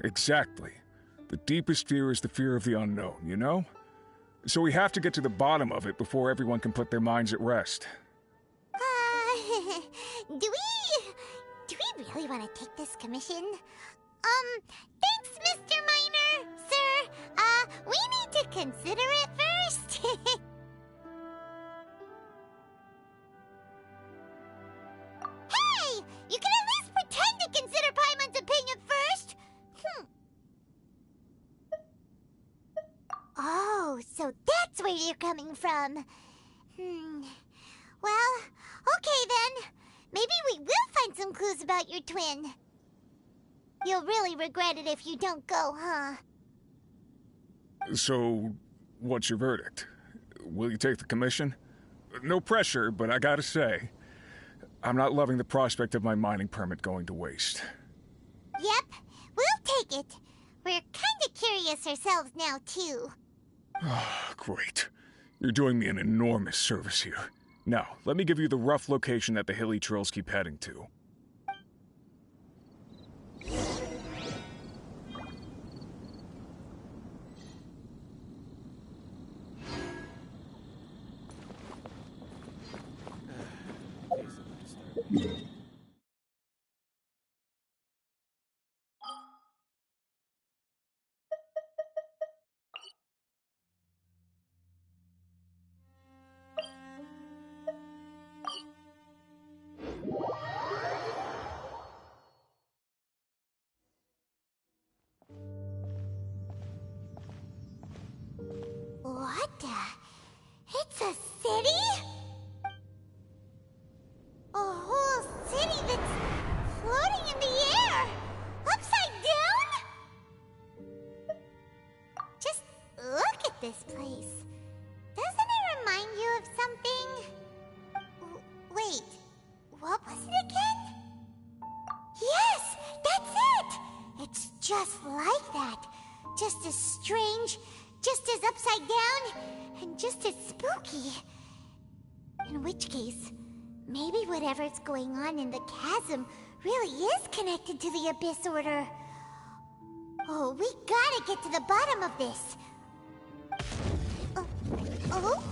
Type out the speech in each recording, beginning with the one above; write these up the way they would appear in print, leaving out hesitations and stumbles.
Exactly. The deepest fear is the fear of the unknown, you know? So we have to get to the bottom of it before everyone can put their minds at rest. Do we really want to take this commission? Thanks, Mr. Miner, sir. We need to consider it first. Hey! You can at least pretend to consider Paimon's opinion first! Oh, so that's where you're coming from. Well, okay then. Maybe we will find some clues about your twin. You'll really regret it if you don't go, huh? So, what's your verdict? Will you take the commission? No pressure, but I gotta say, I'm not loving the prospect of my mining permit going to waste. Yep, we'll take it. We're kinda curious ourselves now, too. Great. You're doing me an enormous service here. Now, let me give you the rough location that the hilly trails keep heading to. What the? It's a city? A whole city that's floating in the air! Upside down? Just look at this place. Doesn't it remind you of something? Wait, what was it again? Yes, that's it! It's just like that. Just as strange, just as upside down, and just as spooky. In which case, maybe whatever's going on in the chasm really is connected to the Abyss Order. Oh, we gotta get to the bottom of this. Oh?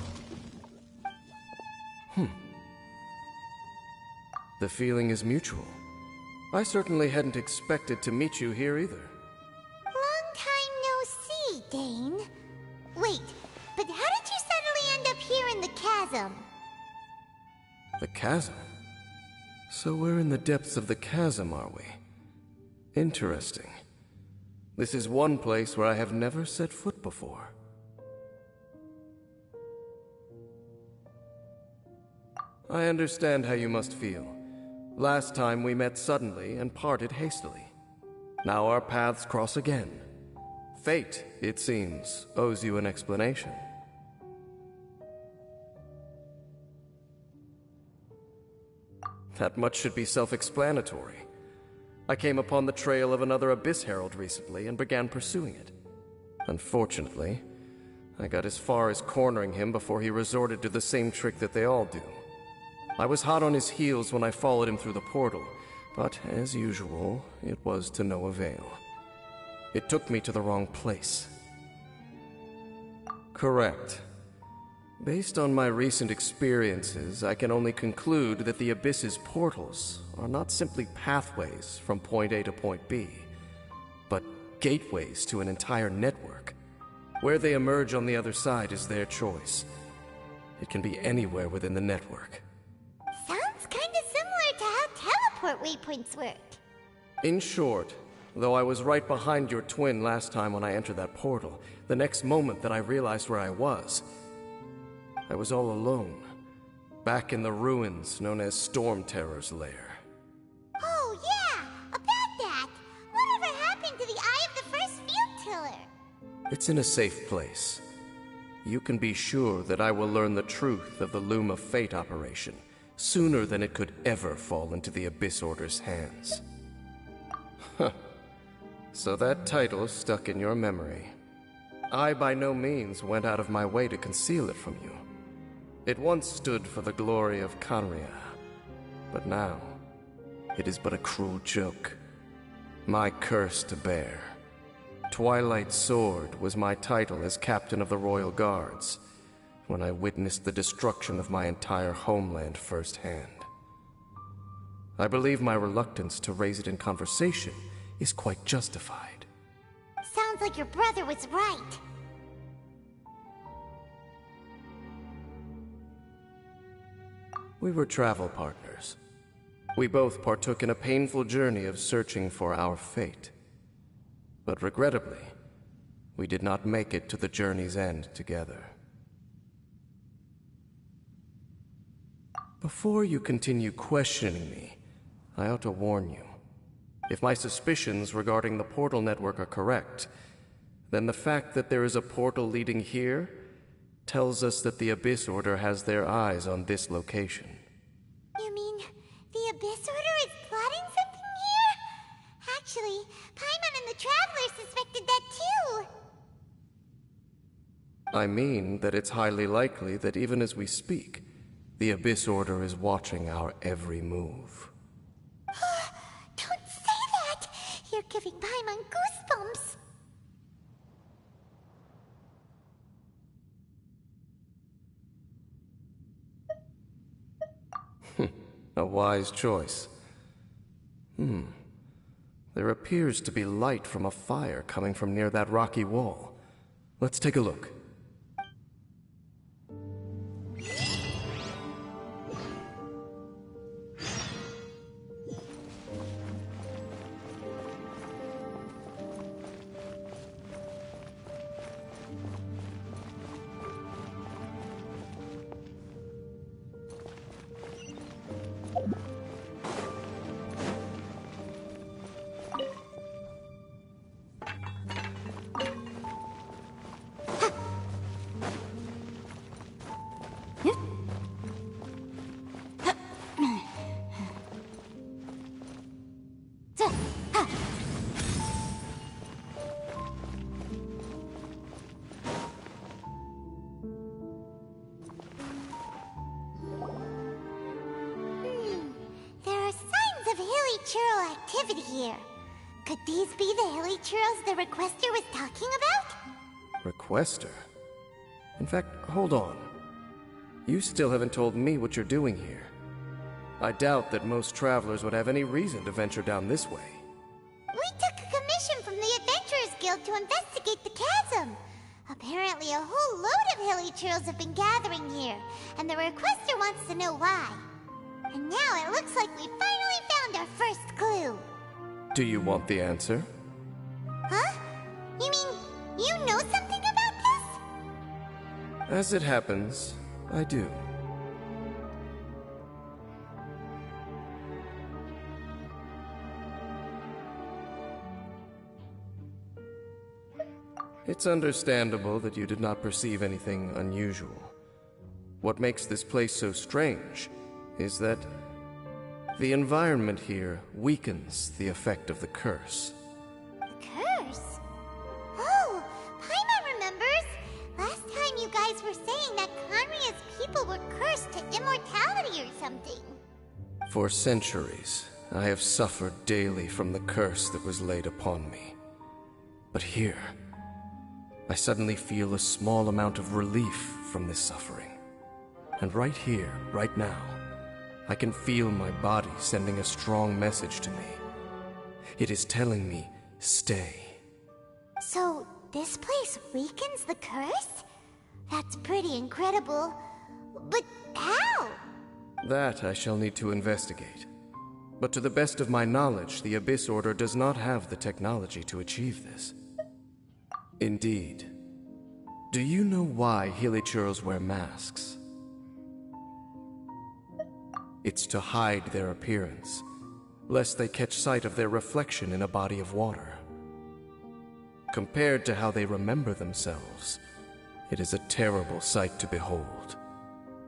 The feeling is mutual. I certainly hadn't expected to meet you here either. Long time no see, Dane. Wait, but how did you suddenly end up here in the chasm? The chasm? So we're in the depths of the chasm, are we? Interesting. This is one place where I have never set foot before. I understand how you must feel. Last time we met suddenly and parted hastily. Now our paths cross again. Fate, it seems, owes you an explanation. That much should be self-explanatory. I came upon the trail of another Abyss Herald recently and began pursuing it. Unfortunately, I got as far as cornering him before he resorted to the same trick that they all do. I was hot on his heels when I followed him through the portal, but as usual, it was to no avail. It took me to the wrong place. Correct. Based on my recent experiences, I can only conclude that the Abyss's portals are not simply pathways from point A to point B, but gateways to an entire network. Where they emerge on the other side is their choice. It can be anywhere within the network. Sounds kinda similar to how teleport waypoints work. In short, though I was right behind your twin last time when I entered that portal, the next moment that I realized where I was all alone, back in the ruins known as Storm Terror's lair. Oh yeah, about that! Whatever happened to the Eye of the First Field Tiller? It's in a safe place. You can be sure that I will learn the truth of the Loom of Fate operation sooner than it could ever fall into the Abyss Order's hands. Huh. So that title stuck in your memory. I by no means went out of my way to conceal it from you. It once stood for the glory of Khaenri'ah, but now it is but a cruel joke. My curse to bear. Twilight Sword was my title as captain of the Royal Guards, when I witnessed the destruction of my entire homeland firsthand. I believe my reluctance to raise it in conversation is quite justified. Sounds like your brother was right. We were travel partners. We both partook in a painful journey of searching for our fate. But regrettably, we did not make it to the journey's end together. Before you continue questioning me, I ought to warn you. If my suspicions regarding the portal network are correct, then the fact that there is a portal leading here tells us that the Abyss Order has their eyes on this location. You mean the Abyss Order is plotting something here? Actually, Paimon and the Traveler suspected that too. I mean that it's highly likely that even as we speak, the Abyss Order is watching our every move. Don't say that! You're giving Paimon goosebumps. A wise choice. There appears to be light from a fire coming from near that rocky wall. Let's take a look. There are signs of hilly churl activity here. Could these be the hilly churls the Requester was talking about? Requester? In fact, hold on. You still haven't told me what you're doing here. I doubt that most travelers would have any reason to venture down this way. We took a commission from the Adventurers Guild to investigate the chasm. Apparently a whole load of hilly churls have been gathering here, and the Requester wants to know why. And now it looks like we finally found our first clue. Do you want the answer? Huh? You mean, you know something about this? As it happens, I do. It's understandable that you did not perceive anything unusual. What makes this place so strange is that the environment here weakens the effect of the curse. Curse? Oh, Paimon remembers! Last time you guys were saying that Conria's people were cursed to immortality or something. For centuries, I have suffered daily from the curse that was laid upon me. But here, I suddenly feel a small amount of relief from this suffering. And right here, right now, I can feel my body sending a strong message to me. It is telling me, stay. So, this place weakens the curse? That's pretty incredible. But how? That I shall need to investigate. But to the best of my knowledge, the Abyss Order does not have the technology to achieve this. Indeed. Do you know why Hilichurls wear masks? It's to hide their appearance, lest they catch sight of their reflection in a body of water. Compared to how they remember themselves, it is a terrible sight to behold,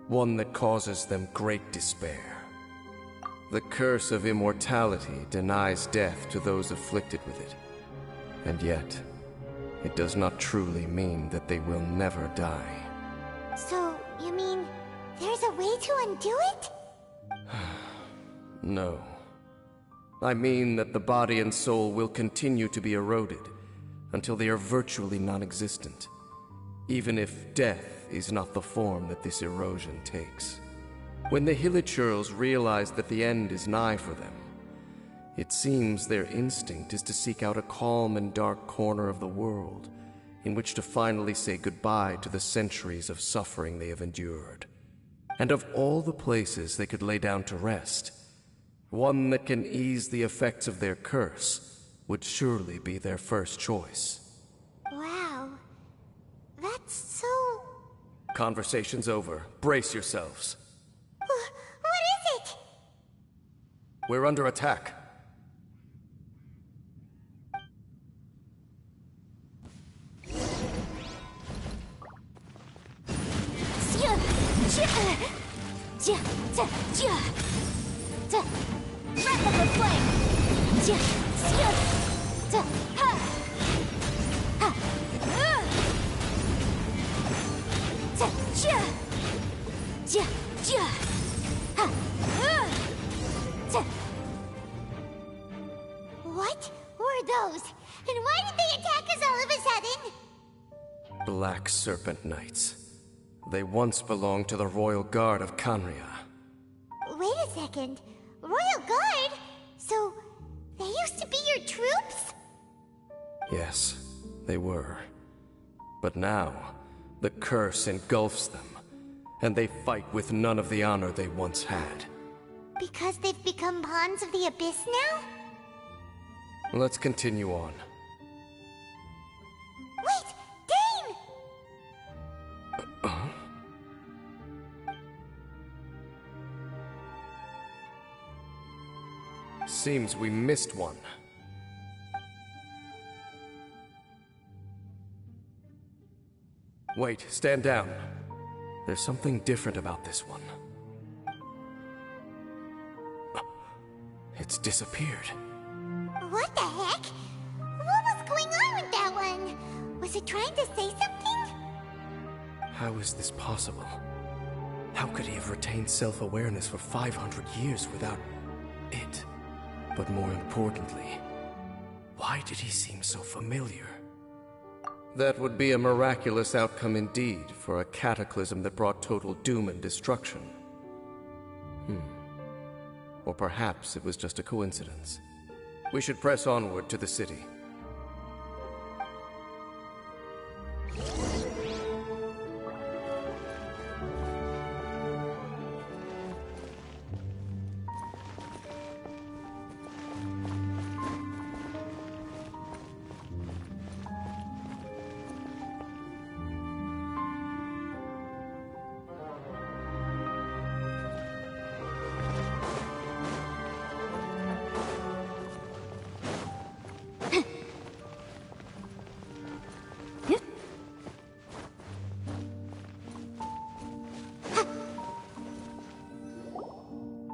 one that causes them great despair. The curse of immortality denies death to those afflicted with it, and yet, it does not truly mean that they will never die. So, you mean, there's a way to undo it? No. I mean that the body and soul will continue to be eroded, until they are virtually non-existent, even if death is not the form that this erosion takes. When the Hilichurls realize that the end is nigh for them, it seems their instinct is to seek out a calm and dark corner of the world in which to finally say goodbye to the centuries of suffering they have endured. And of all the places they could lay down to rest, one that can ease the effects of their curse would surely be their first choice. Wow. That's so... Conversation's over. Brace yourselves. What is it? We're under attack. Replica flame! What were those? And why did they attack us all of a sudden? Black Serpent Knights. They once belonged to the Royal Guard of Kanria. Wait a second. Royal Guard? So, they used to be your troops? Yes, they were. But now, the curse engulfs them, and they fight with none of the honor they once had. Because they've become pawns of the Abyss now? Let's continue on. Wait! Dane! Seems we missed one. Wait, stand down. There's something different about this one. It's disappeared. What the heck? What was going on with that one? Was it trying to say something? How is this possible? How could he have retained self-awareness for 500 years without it? But more importantly, why did he seem so familiar? That would be a miraculous outcome indeed for a cataclysm that brought total doom and destruction. Or perhaps it was just a coincidence. We should press onward to the city.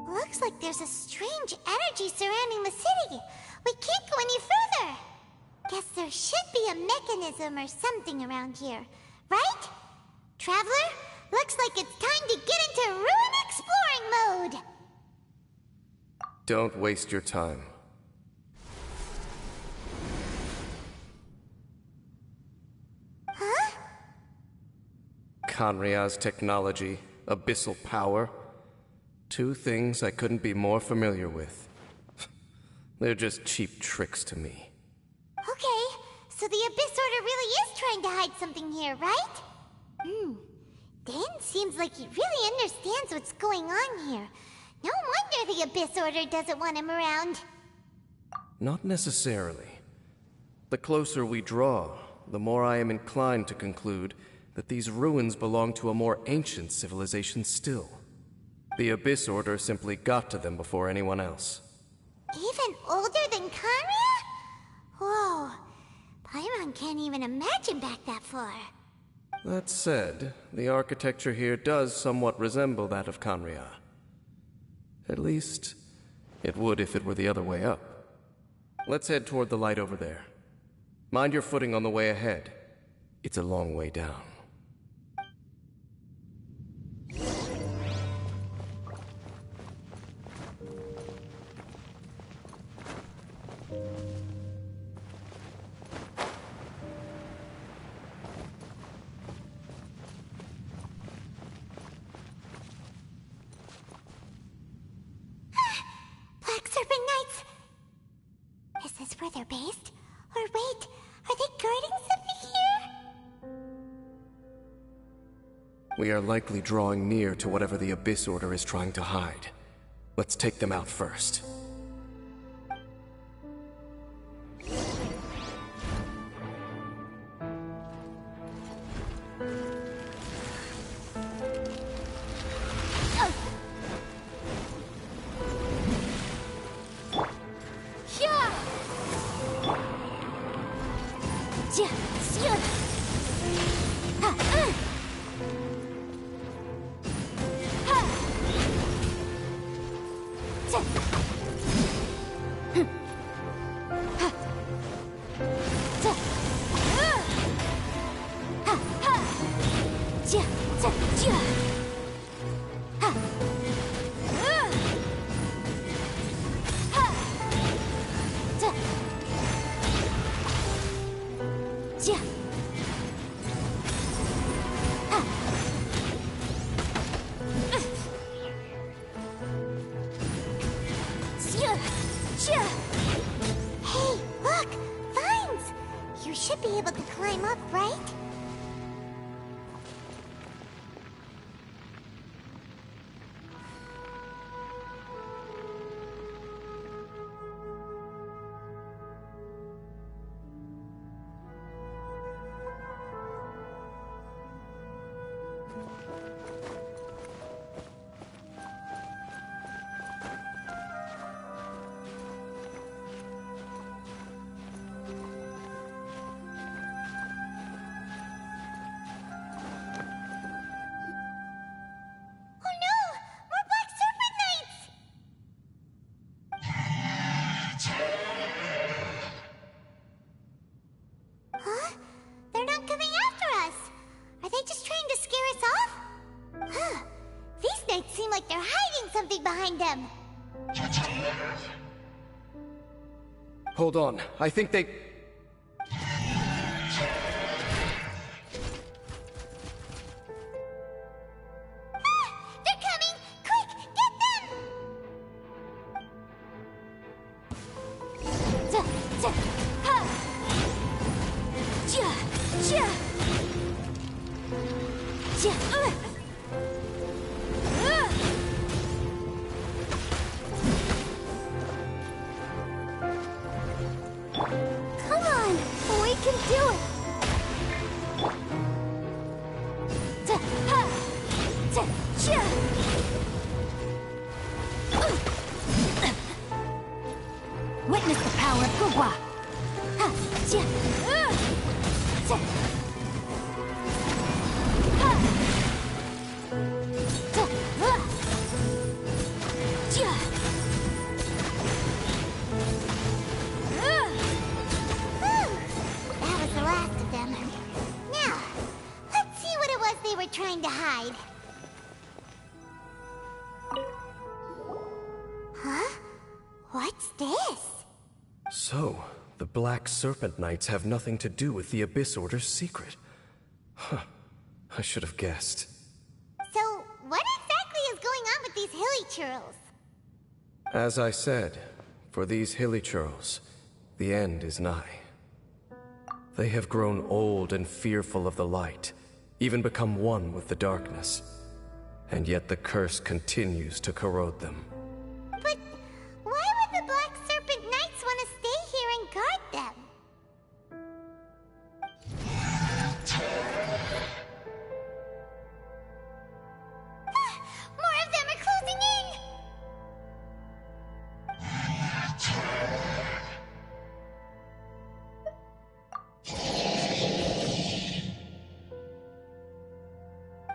Looks like there's a strange energy surrounding the city. We can't go any further. Guess there should be a mechanism or something around here, right? Traveler, looks like it's time to get into ruin exploring mode. Don't waste your time. Huh? Kanria's technology, abyssal power. Two things I couldn't be more familiar with. They're just cheap tricks to me. Okay, so the Abyss Order really is trying to hide something here, right? Dan seems like he really understands what's going on here. No wonder the Abyss Order doesn't want him around. Not necessarily. The closer we draw, the more I am inclined to conclude that these ruins belong to a more ancient civilization still. The Abyss Order simply got to them before anyone else. Even older than Kanria? Whoa, Paimon can't even imagine back that far. That said, the architecture here does somewhat resemble that of Kanria. At least, it would if it were the other way up. Let's head toward the light over there. Mind your footing on the way ahead. It's a long way down. This is where they're based? Or wait, are they guarding something here? We are likely drawing near to whatever the Abyss Order is trying to hide. Let's take them out first. Hey, look! Vines! You should be able to climb up, right? Behind them. Hold on, I think they... They're coming! Quick, get them! Come on, we can do it! Witness the power of Gugwa! That was the last of them. Now, let's see what it was they were trying to hide. Huh? What's this? So, the Black Serpent Knights have nothing to do with the Abyss Order's secret. Huh. I should have guessed. So, what exactly is going on with these hilly churls? As I said, for these hilly churls, the end is nigh. They have grown old and fearful of the light, even become one with the darkness. And yet the curse continues to corrode them. But why would the Black Serpent Knights want to stay here and guard them? More of them are closing in!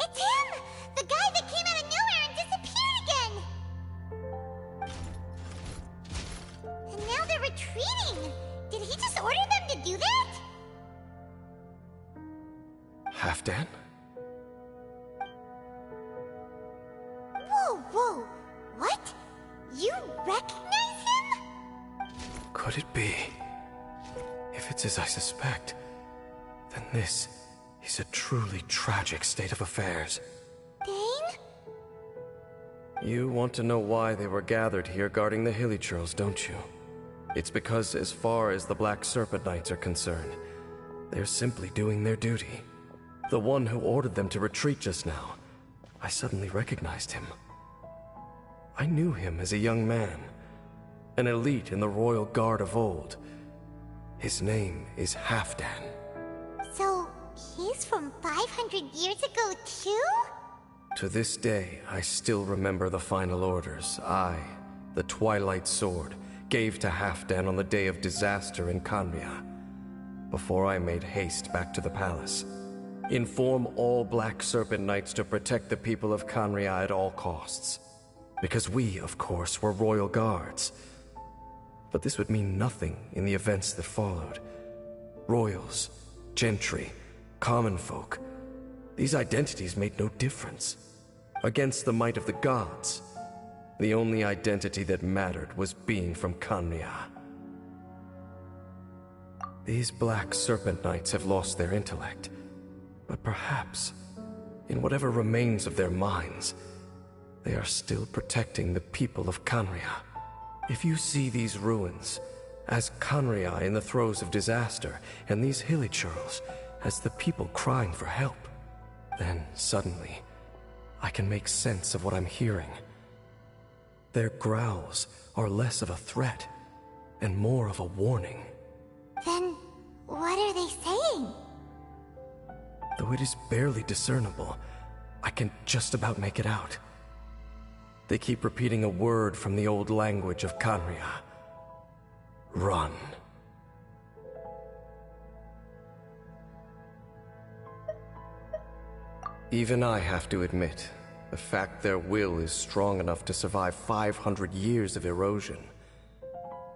It's him! The guy that came out of nowhere and disappeared again! And now they're retreating! Did he just order them to do that? Halfdan? Whoa, whoa! What? You recognize him? Could it be? If it's as I suspect, then this is a truly tragic state of affairs. Dane? You want to know why they were gathered here guarding the hilly churls, don't you? It's because as far as the Black Serpent Knights are concerned, they're simply doing their duty. The one who ordered them to retreat just now, I suddenly recognized him. I knew him as a young man, an elite in the royal guard of old. His name is Halfdan. So, he's from 500 years ago too? To this day, I still remember the final orders I, the Twilight Sword, gave to Halfdan on the day of disaster in Khaenri'ah, before I made haste back to the palace. Inform all Black Serpent Knights to protect the people of Khaenri'ah at all costs. Because we, of course, were royal guards. But this would mean nothing in the events that followed. Royals, gentry, common folk, these identities made no difference. Against the might of the gods, the only identity that mattered was being from Khaenri'ah. These Black Serpent Knights have lost their intellect, but perhaps, in whatever remains of their minds, they are still protecting the people of Khaenri'ah. If you see these ruins as Khaenri'ah in the throes of disaster, and these hilichurls as the people crying for help, then suddenly, I can make sense of what I'm hearing. Their growls are less of a threat and more of a warning. Then, what are they saying? Though it is barely discernible, I can just about make it out. They keep repeating a word from the old language of Khaenri'ah. Run. Even I have to admit, the fact their will is strong enough to survive 500 years of erosion.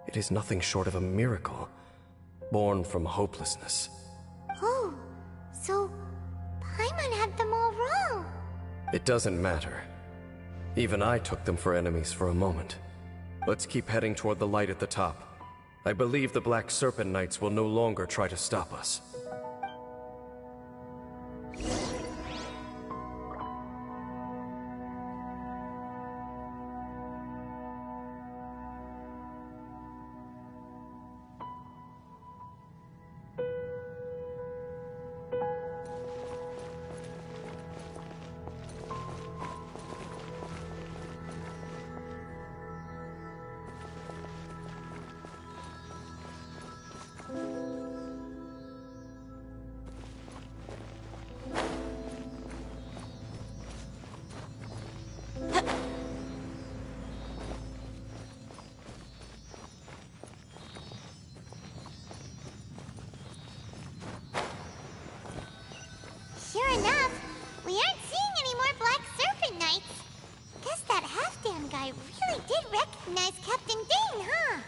It is nothing short of a miracle, born from hopelessness. Oh, so Paimon had them all wrong. It doesn't matter. Even I took them for enemies for a moment. Let's keep heading toward the light at the top. I believe the Black Serpent Knights will no longer try to stop us. Sure enough, we aren't seeing any more Black Serpent Knights. Guess that Halfdan guy really did recognize Captain Dane, huh?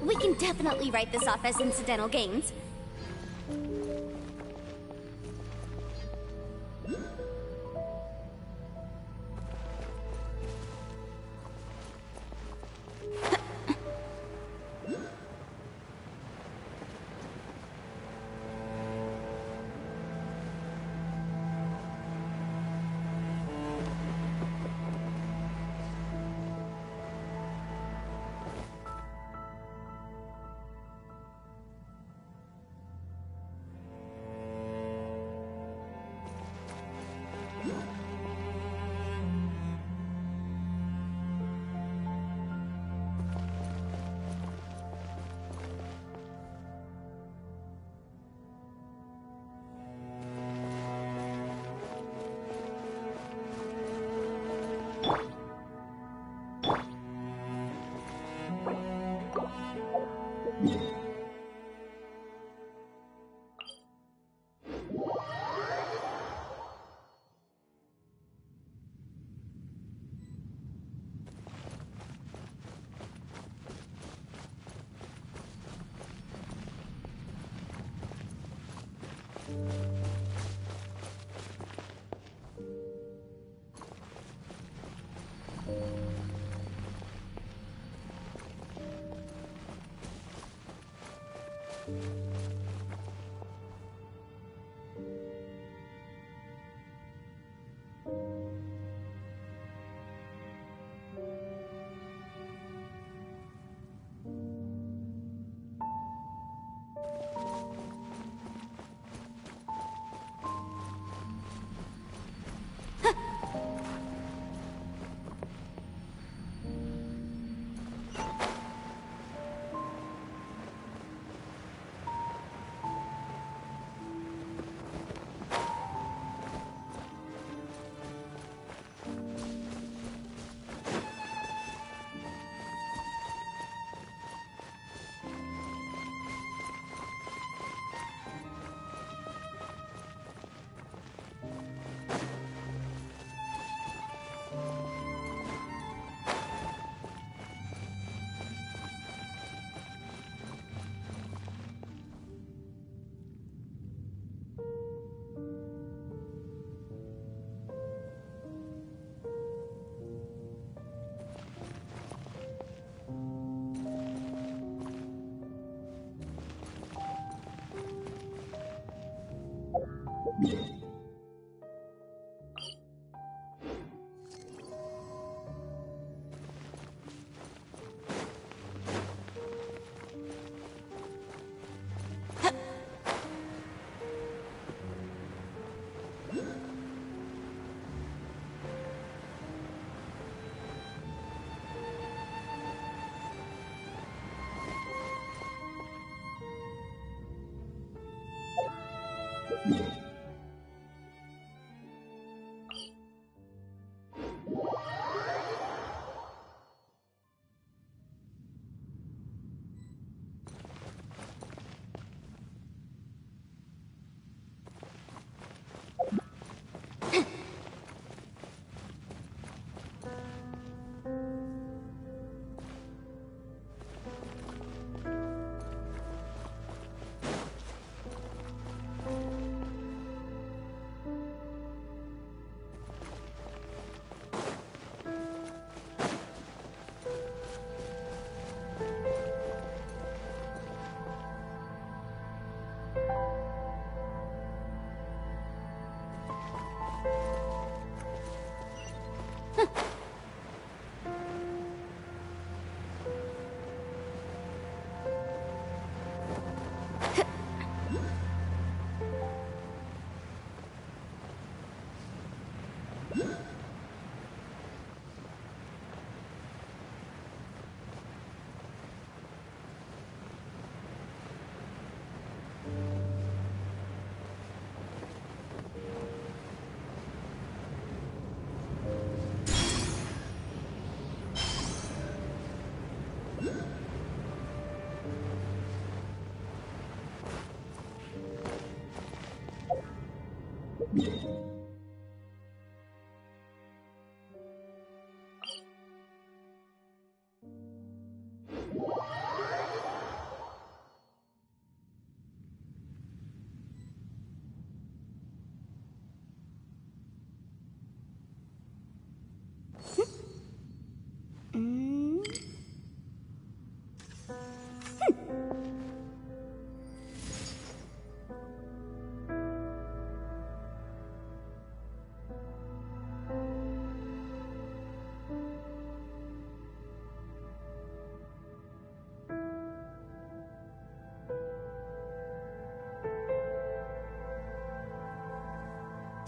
We can definitely write this off as incidental gains.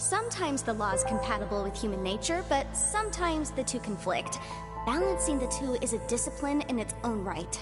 Sometimes the law is compatible with human nature, but sometimes the two conflict. Balancing the two is a discipline in its own right.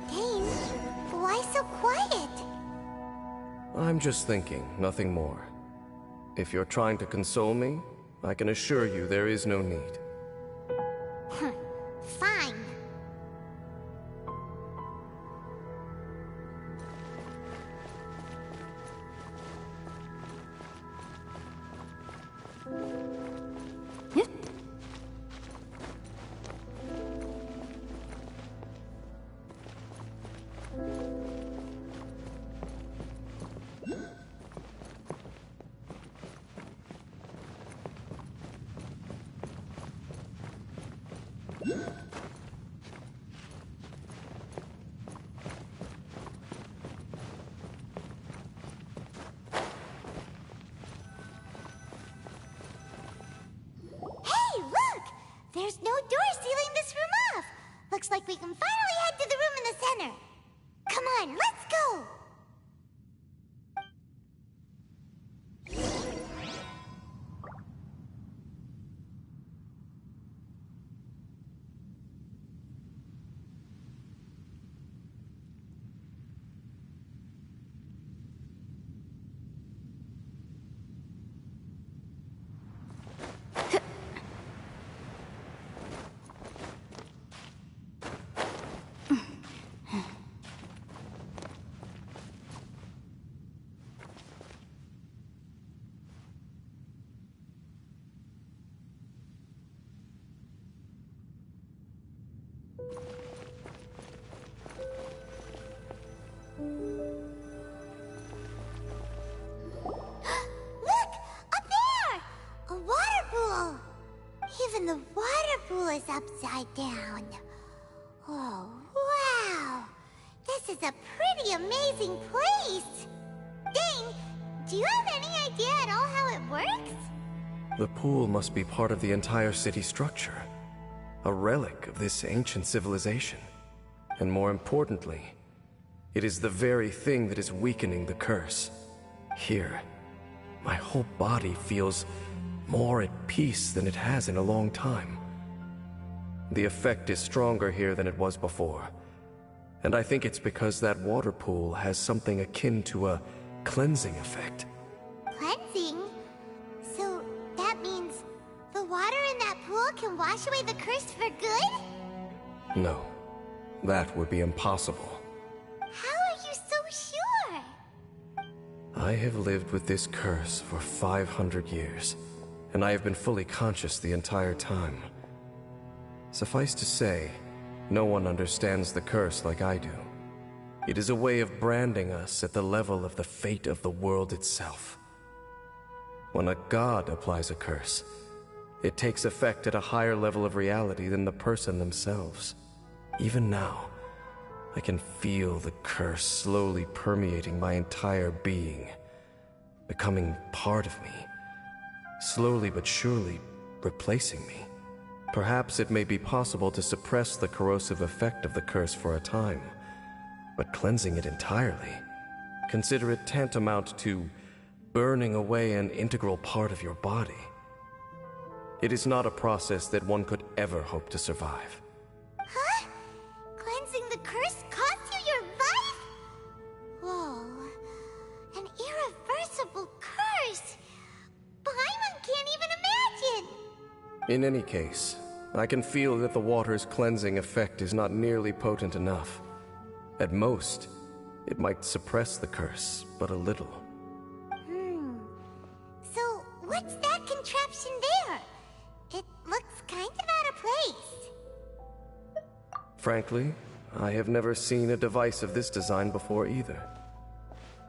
Dane, why so quiet? I'm just thinking, nothing more. If you're trying to console me, I can assure you there is no need. Fine. There's no door sealing this room off. Looks like we can finally head to the room in the center. Come on, let's go! Look! Up there! A water pool! Even the water pool is upside down. Oh, wow! This is a pretty amazing place! Dane, works? The pool must be part of the entire city structure, a relic of this ancient civilization. And more importantly, it is the very thing that is weakening the curse. Here, my whole body feels more at peace than it has in a long time. The effect is stronger here than it was before, and I think it's because that water pool has something akin to a cleansing effect. Cleansing? So that means the water in that pool can wash away the curse for good? No, that would be impossible. How are you so sure? I have lived with this curse for 500 years, and I have been fully conscious the entire time. Suffice to say, no one understands the curse like I do. It is a way of branding us at the level of the fate of the world itself. When a god applies a curse, it takes effect at a higher level of reality than the person themselves. Even now, I can feel the curse slowly permeating my entire being, becoming part of me, slowly but surely replacing me. Perhaps it may be possible to suppress the corrosive effect of the curse for a time, but cleansing it entirely, consider it tantamount to burning away an integral part of your body. It is not a process that one could ever hope to survive. Huh? Cleansing the curse cost you your life? Whoa. An irreversible curse! Paimon can't even imagine! In any case, I can feel that the water's cleansing effect is not nearly potent enough. At most, it might suppress the curse, but a little. So, what's that contraption there? It looks kind of out of place. Frankly, I have never seen a device of this design before either.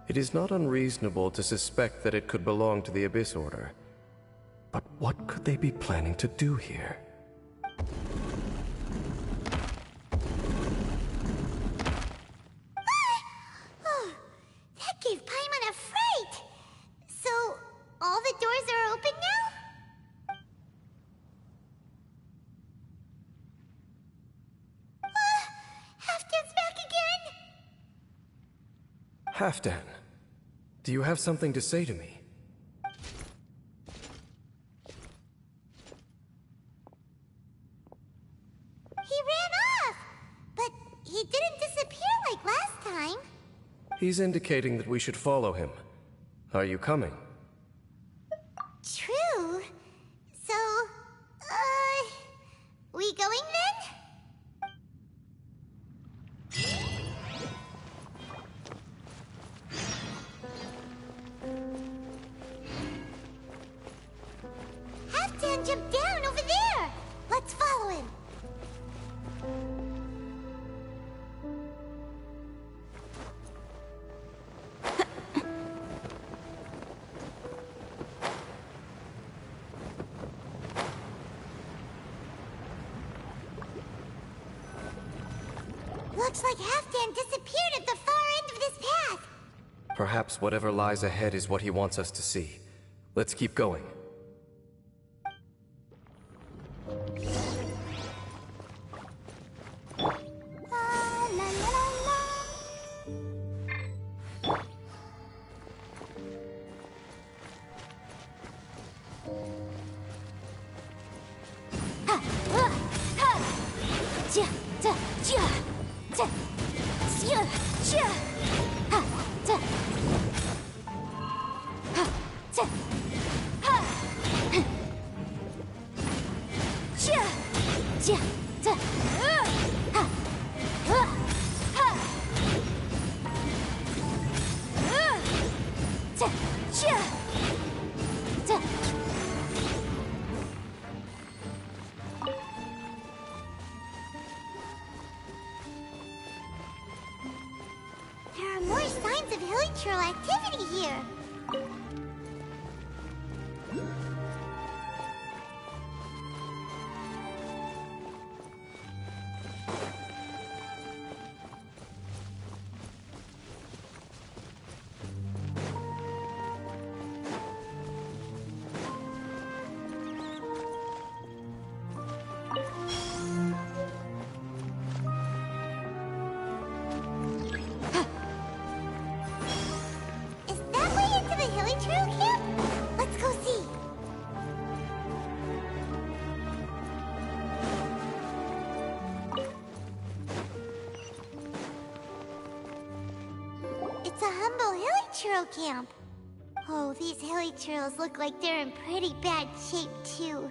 It is not unreasonable to suspect that it could belong to the Abyss Order. But what could they be planning to do here? Oh, that gave Paimon a fright! So, all the doors are open now? Halfdan's back again! Halfdan, do you have something to say to me? He ran off! But he didn't disappear like last time. He's indicating that we should follow him. Are you coming? True. So, we going then? Halfdan jumped down over there! Let's follow him. Looks like Halfdan disappeared at the far end of this path. Perhaps whatever lies ahead is what he wants us to see. Let's keep going. There are more signs of hilichurl activity here. churl camp. Oh, these hilly churls look like they're in pretty bad shape, too.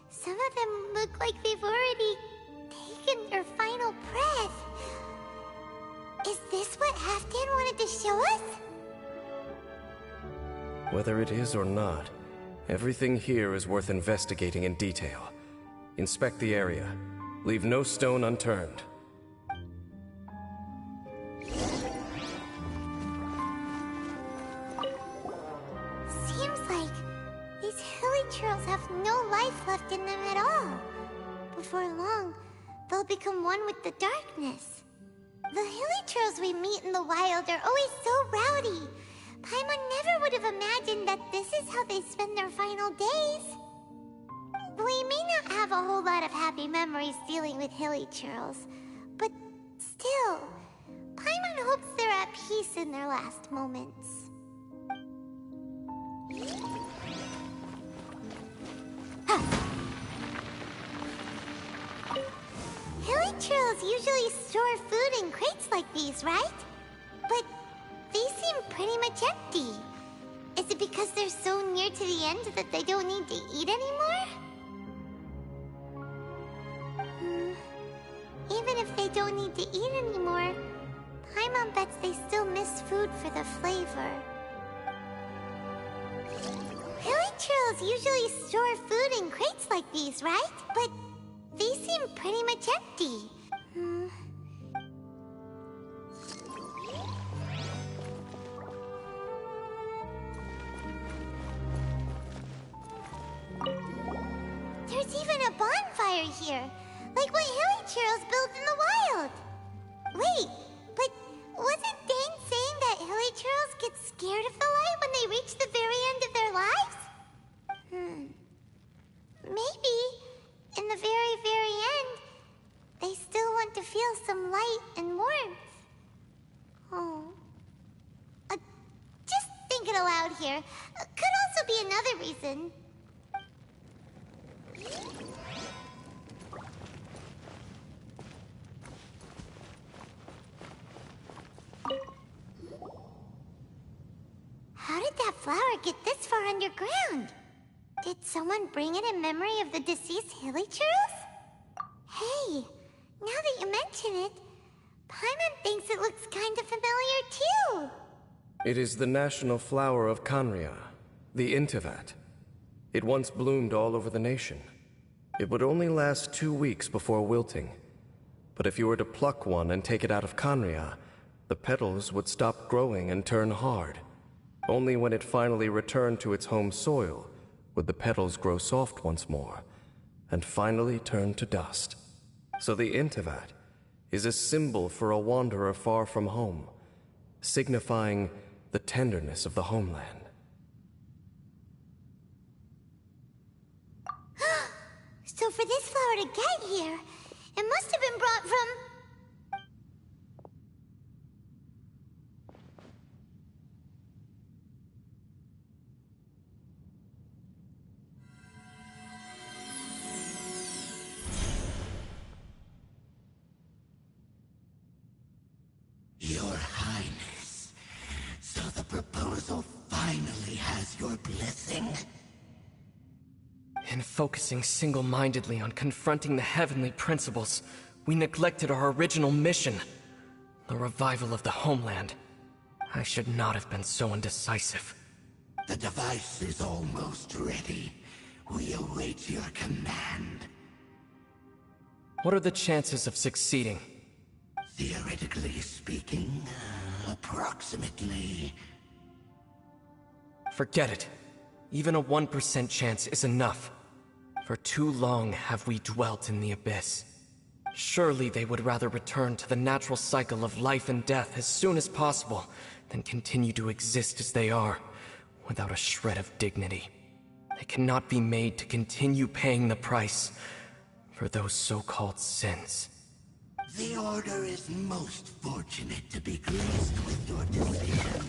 Some of them look like they've already taken their final breath. Is this what Halfdan wanted to show us? Whether it is or not, everything here is worth investigating in detail. Inspect the area. Leave no stone unturned. Seems like these hilly churls have no life left in them at all. Before long, they'll become one with the darkness. The hilly churls we meet in the wild are always so rowdy. Paimon never would have imagined that this is how they spend their final days. We may not have a whole lot of happy memories dealing with hilly churls, but still, Paimon hopes they're at peace in their last moments. Hilly churls usually store food in crates like these, right? But these seem pretty much empty. Is it because they're so near to the end that they don't need to eat anymore? Even if they don't need to eat anymore, Paimon bets they still miss food for the flavor. Hilly churls usually store food in crates like these, right? But these seem pretty much empty. There's even a bonfire here, like what hilly churls build in the wild. Wait, but wasn't Dane saying that hilly churls get scared of the light when they reach the very end of their lives? Maybe, in the very, very end, they still want to feel some light and warmth. Oh. Just thinking aloud here. Could also be another reason. How did that flower get this far underground? Did someone bring it in memory of the deceased hilly churls? Hey, now that you mention it, Paimon thinks it looks kind of familiar too. It is the national flower of Kanria, the Intivat. It once bloomed all over the nation. It would only last 2 weeks before wilting. But if you were to pluck one and take it out of Kanria, the petals would stop growing and turn hard. Only when it finally returned to its home soil would the petals grow soft once more, and finally turn to dust. So the Intivat is a symbol for a wanderer far from home, signifying the tenderness of the homeland. So for this flower to get here, it must have been brought from... Your Highness, so the proposal finally has your blessing? In focusing single-mindedly on confronting the heavenly principles, we neglected our original mission, the revival of the homeland. I should not have been so indecisive. The device is almost ready. We await your command. What are the chances of succeeding? Theoretically speaking, approximately. Forget it. Even a 1% chance is enough. For too long have we dwelt in the abyss. Surely they would rather return to the natural cycle of life and death as soon as possible than continue to exist as they are, without a shred of dignity. They cannot be made to continue paying the price for those so-called sins. The Order is most fortunate to be graced with your decision.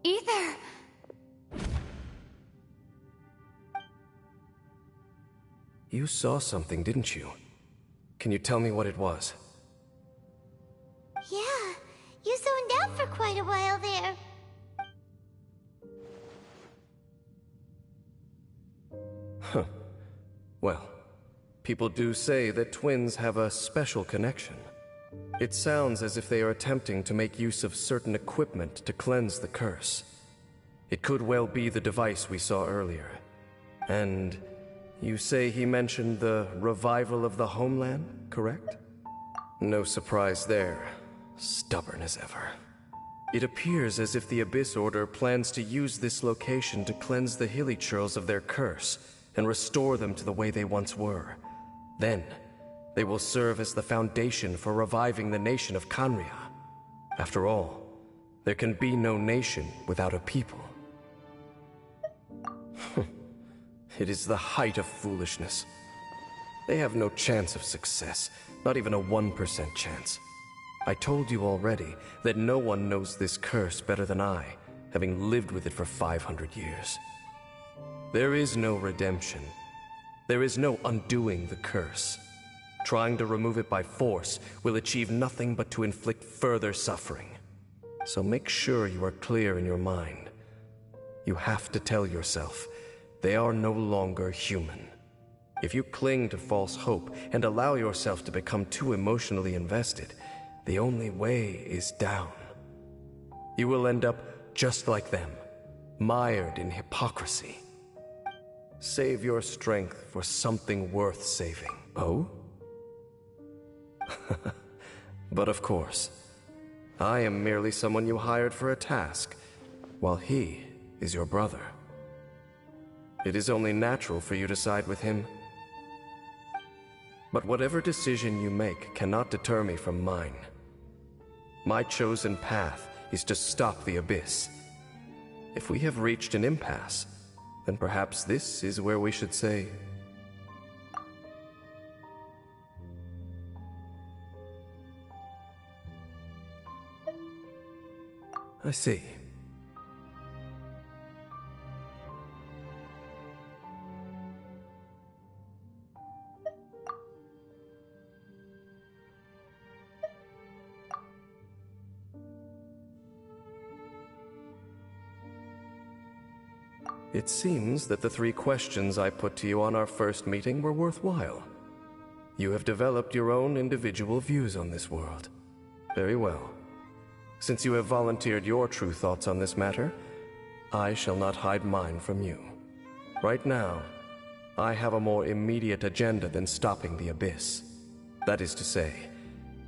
Ether! You saw something, didn't you? Can you tell me what it was? Yeah, you zoned out for quite a while there. Huh. Well, people do say that twins have a special connection. It sounds as if they are attempting to make use of certain equipment to cleanse the curse. It could well be the device we saw earlier. And you say he mentioned the revival of the homeland, correct? No surprise there. Stubborn as ever. It appears as if the Abyss Order plans to use this location to cleanse the Hilichurls of their curse and restore them to the way they once were. Then, they will serve as the foundation for reviving the nation of Kanria. After all, there can be no nation without a people. It is the height of foolishness. They have no chance of success, not even a 1% chance. I told you already that no one knows this curse better than I, having lived with it for 500 years. There is no redemption. There is no undoing the curse. Trying to remove it by force will achieve nothing but to inflict further suffering. So make sure you are clear in your mind. You have to tell yourself, they are no longer human. If you cling to false hope and allow yourself to become too emotionally invested, the only way is down. You will end up just like them, mired in hypocrisy. Save your strength for something worth saving. Oh? But of course, I am merely someone you hired for a task, while he is your brother. It is only natural for you to side with him. But whatever decision you make cannot deter me from mine. My chosen path is to stop the Abyss. If we have reached an impasse, then perhaps this is where we should say... I see. It seems that the 3 questions I put to you on our first meeting were worthwhile. You have developed your own individual views on this world. Very well. Since you have volunteered your true thoughts on this matter, I shall not hide mine from you. Right now, I have a more immediate agenda than stopping the Abyss. That is to say,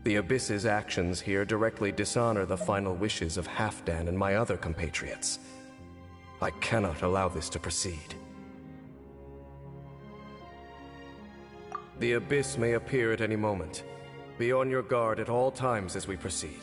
the Abyss's actions here directly dishonor the final wishes of Halfdan and my other compatriots. I cannot allow this to proceed. The Abyss may appear at any moment. Be on your guard at all times as we proceed.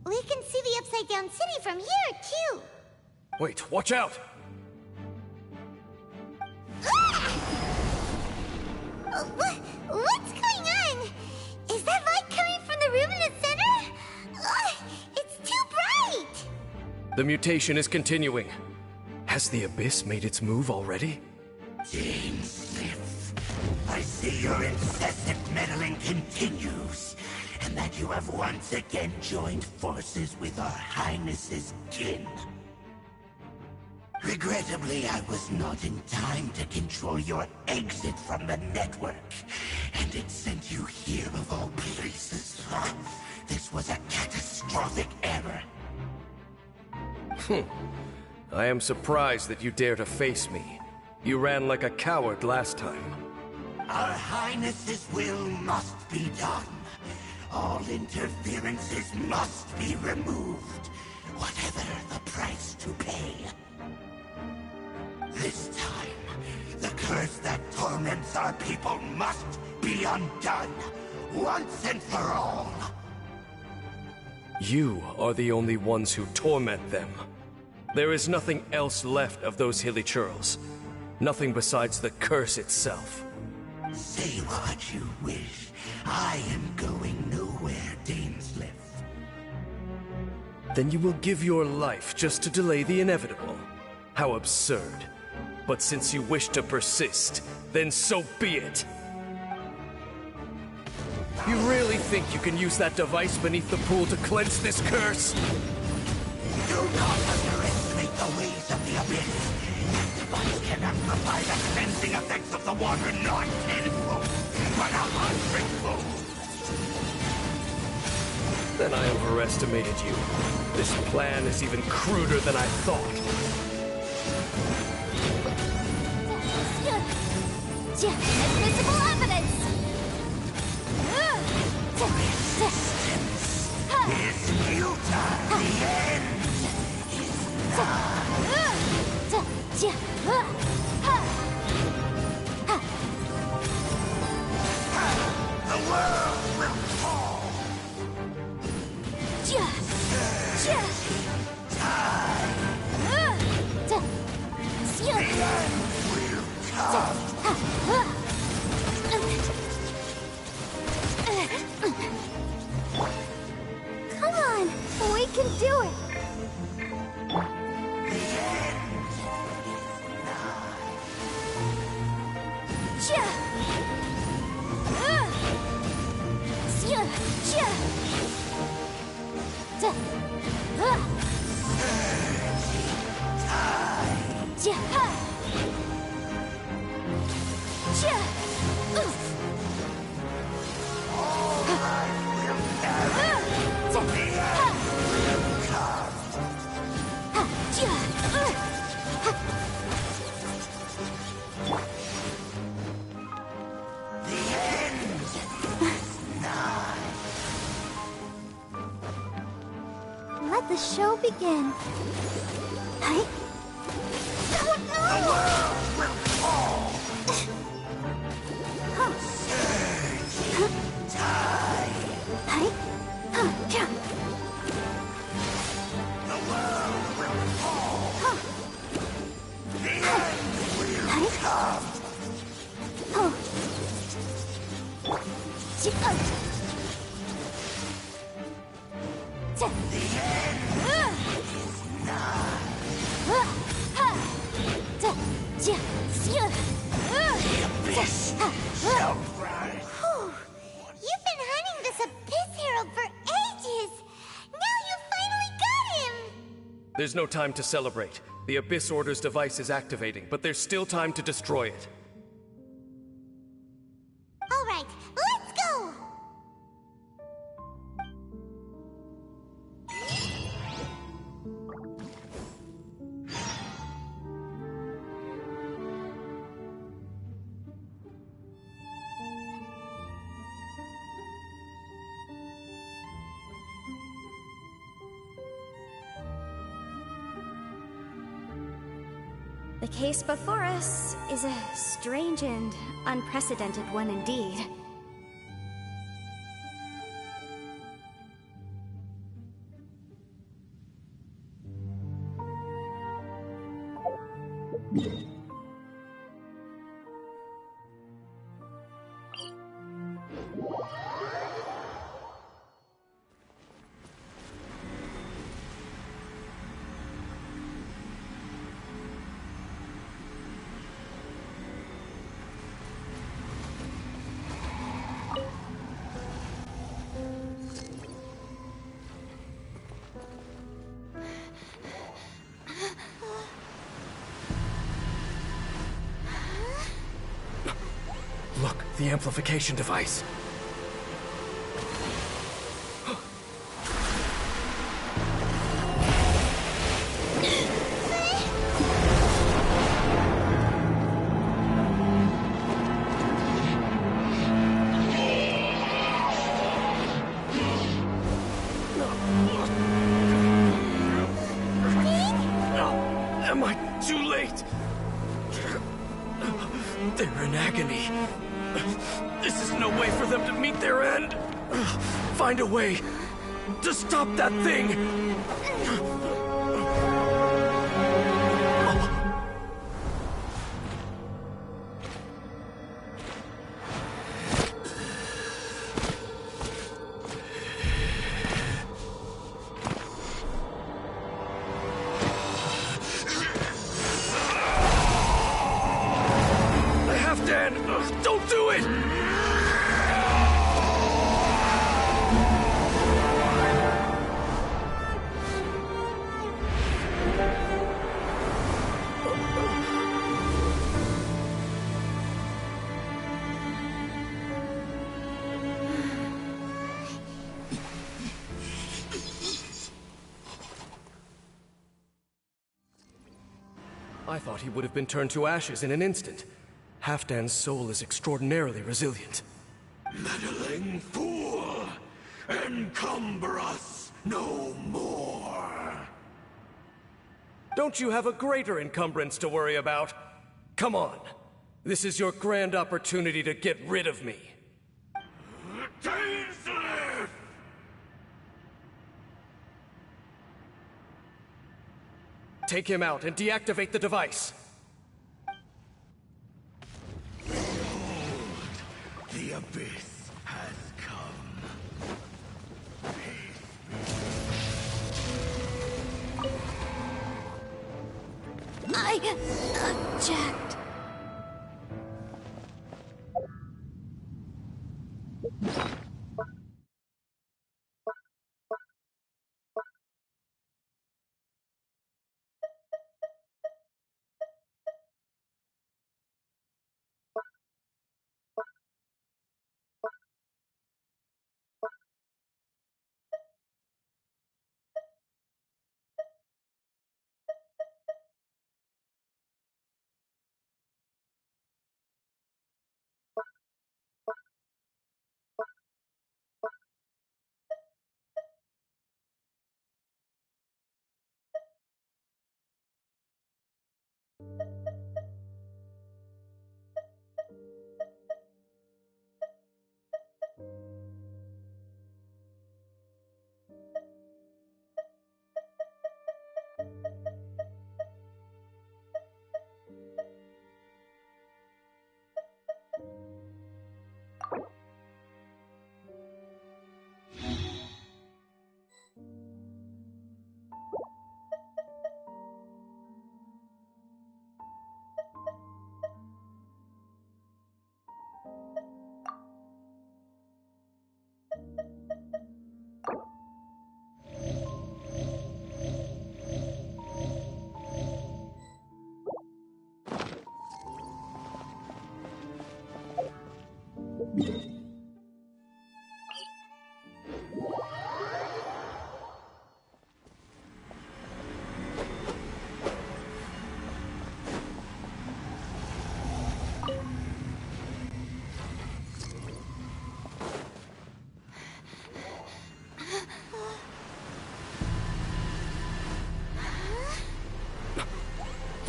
We can see the Upside Down City from here, too. Wait, watch out! What's going on? Is that light coming from the room in the center? It's too bright! The mutation is continuing. Has the Abyss made its move already? Jane Sif, I see your incessant meddling continues, and that you have once again joined forces with our Highness's kin. Regrettably, I was not in time to control your exit from the network, and it sent you here of all places. This was a catastrophic error. I am surprised that you dare to face me. You ran like a coward last time. Our Highness's will must be done. All interferences must be removed, whatever the price to pay. This time, the curse that torments our people must be undone, once and for all. You are the only ones who torment them. There is nothing else left of those Hilichurls. Nothing besides the curse itself. Say what you wish. I am going nowhere, Dainsleif. Then you will give your life just to delay the inevitable. How absurd. But since you wish to persist, then so be it. You really think you can use that device beneath the pool to cleanse this curse? Do not underestimate the ways of the Abyss. That device can amplify the cleansing effects of the water not tenfold, but 100-fold. Then I overestimated you. This plan is even cruder than I thought. Invisible evidence! Resistance is futile. The end is the world will fall. The end will come. Come on, we can do it. Let the show begin. Hi. Oh, no! The world will fall. Hi. The world will fall. The end will come. The end is nigh. The abyss shall rise. You've been hunting this Abyss Herald for ages! Now you finally got him! There's no time to celebrate. The Abyss Order's device is activating, but there's still time to destroy it. Alright, let's go! The case before us is a strange and unprecedented one indeed. Look, the amplification device. way for them to meet their end. Find a way to stop that thing! Halfdan! Don't do it! I thought he would have been turned to ashes in an instant. Halfdan's soul is extraordinarily resilient. Meddling fool! Encumber us no more! Don't you have a greater encumbrance to worry about? Come on. This is your grand opportunity to get rid of me. Dainsleif! Take him out and deactivate the device. The abyss has come. I object.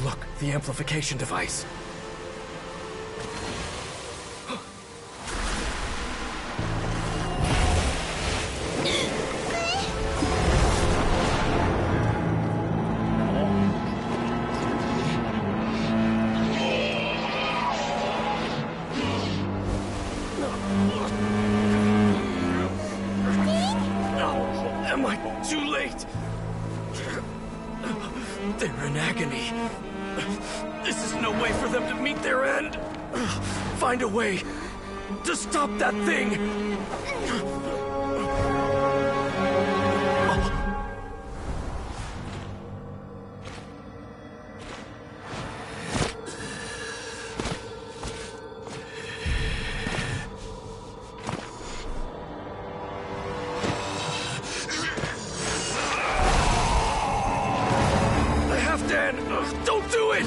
Look, the amplification device. Am I too late? They're in agony. This is no way for them to meet their end. Find a way to stop that thing. Don't do it!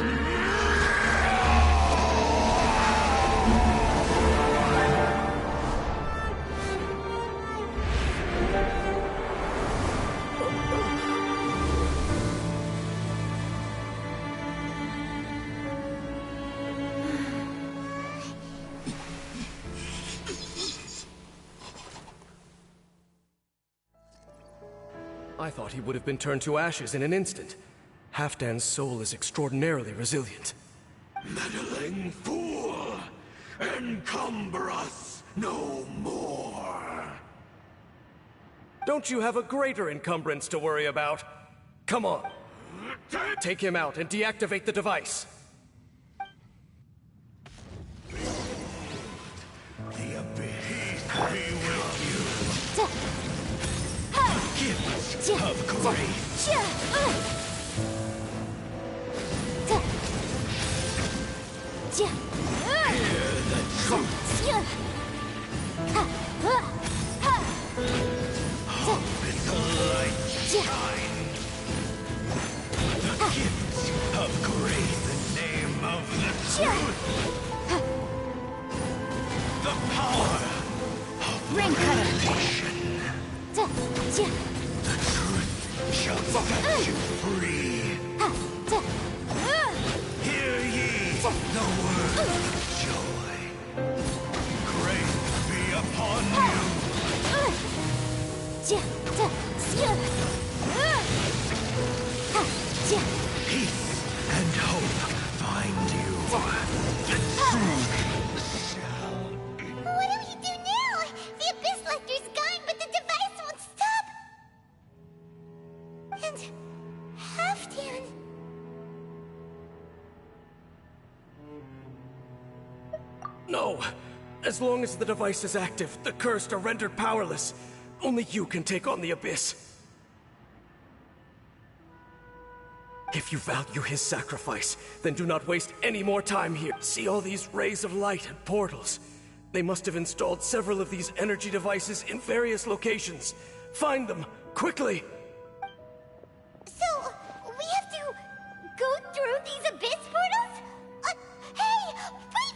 I thought he would have been turned to ashes in an instant. Halfdan's soul is extraordinarily resilient. Meddling fool! Encumber us no more! Don't you have a greater encumbrance to worry about? Come on. Take him out and deactivate the device. The abyss be with you. Gifts of grace. Hear the truth. Hope is the light shine. The gifts of grace, the name of the truth. The power of Ring cutter. revelation. The truth shall set you free. Hear ye the word of joy. Grace be upon you. Peace and hope find you. The truth shall. What do we do now? The Abyss Lecter's gone, but the device won't stop. And Halfdan. No! As long as the device is active, the cursed are rendered powerless. Only you can take on the Abyss. If you value his sacrifice, then do not waste any more time here. See all these rays of light and portals? They must have installed several of these energy devices in various locations. Find them, quickly! So, we have to go through these Abyss portals? Hey! Wait!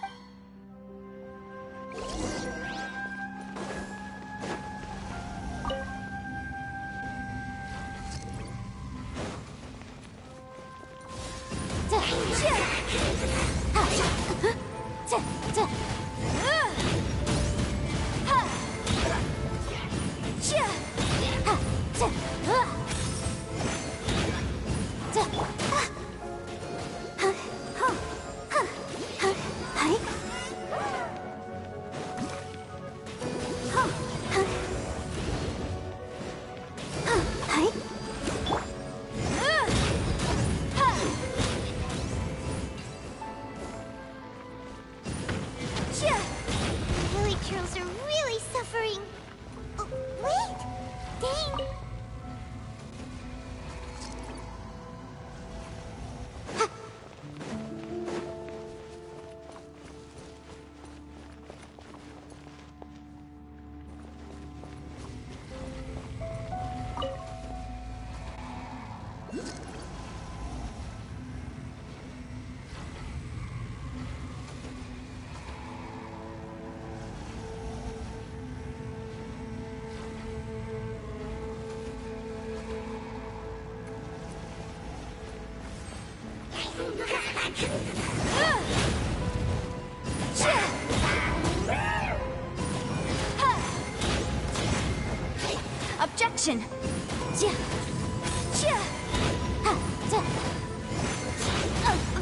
Villagers are really suffering. Oh, wait! Dang! Objection!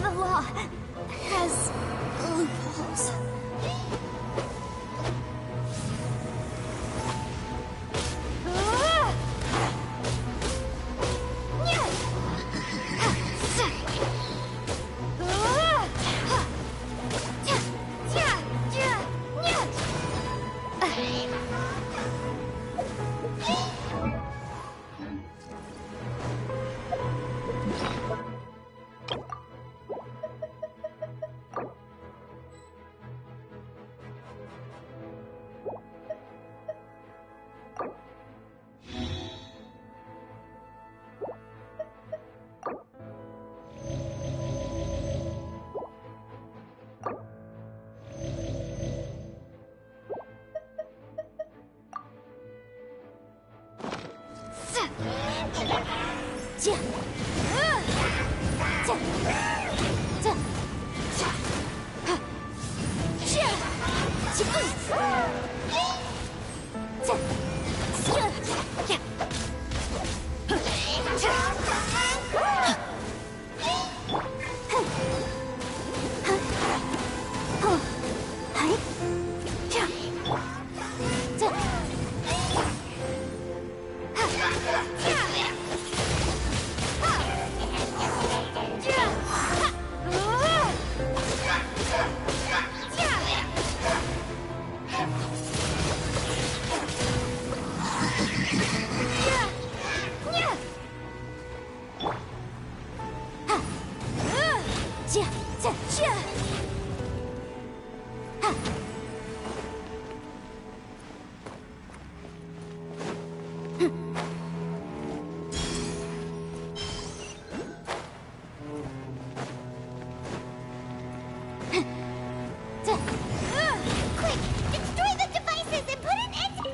The law has loopholes. Quick, destroy the devices and put an end to...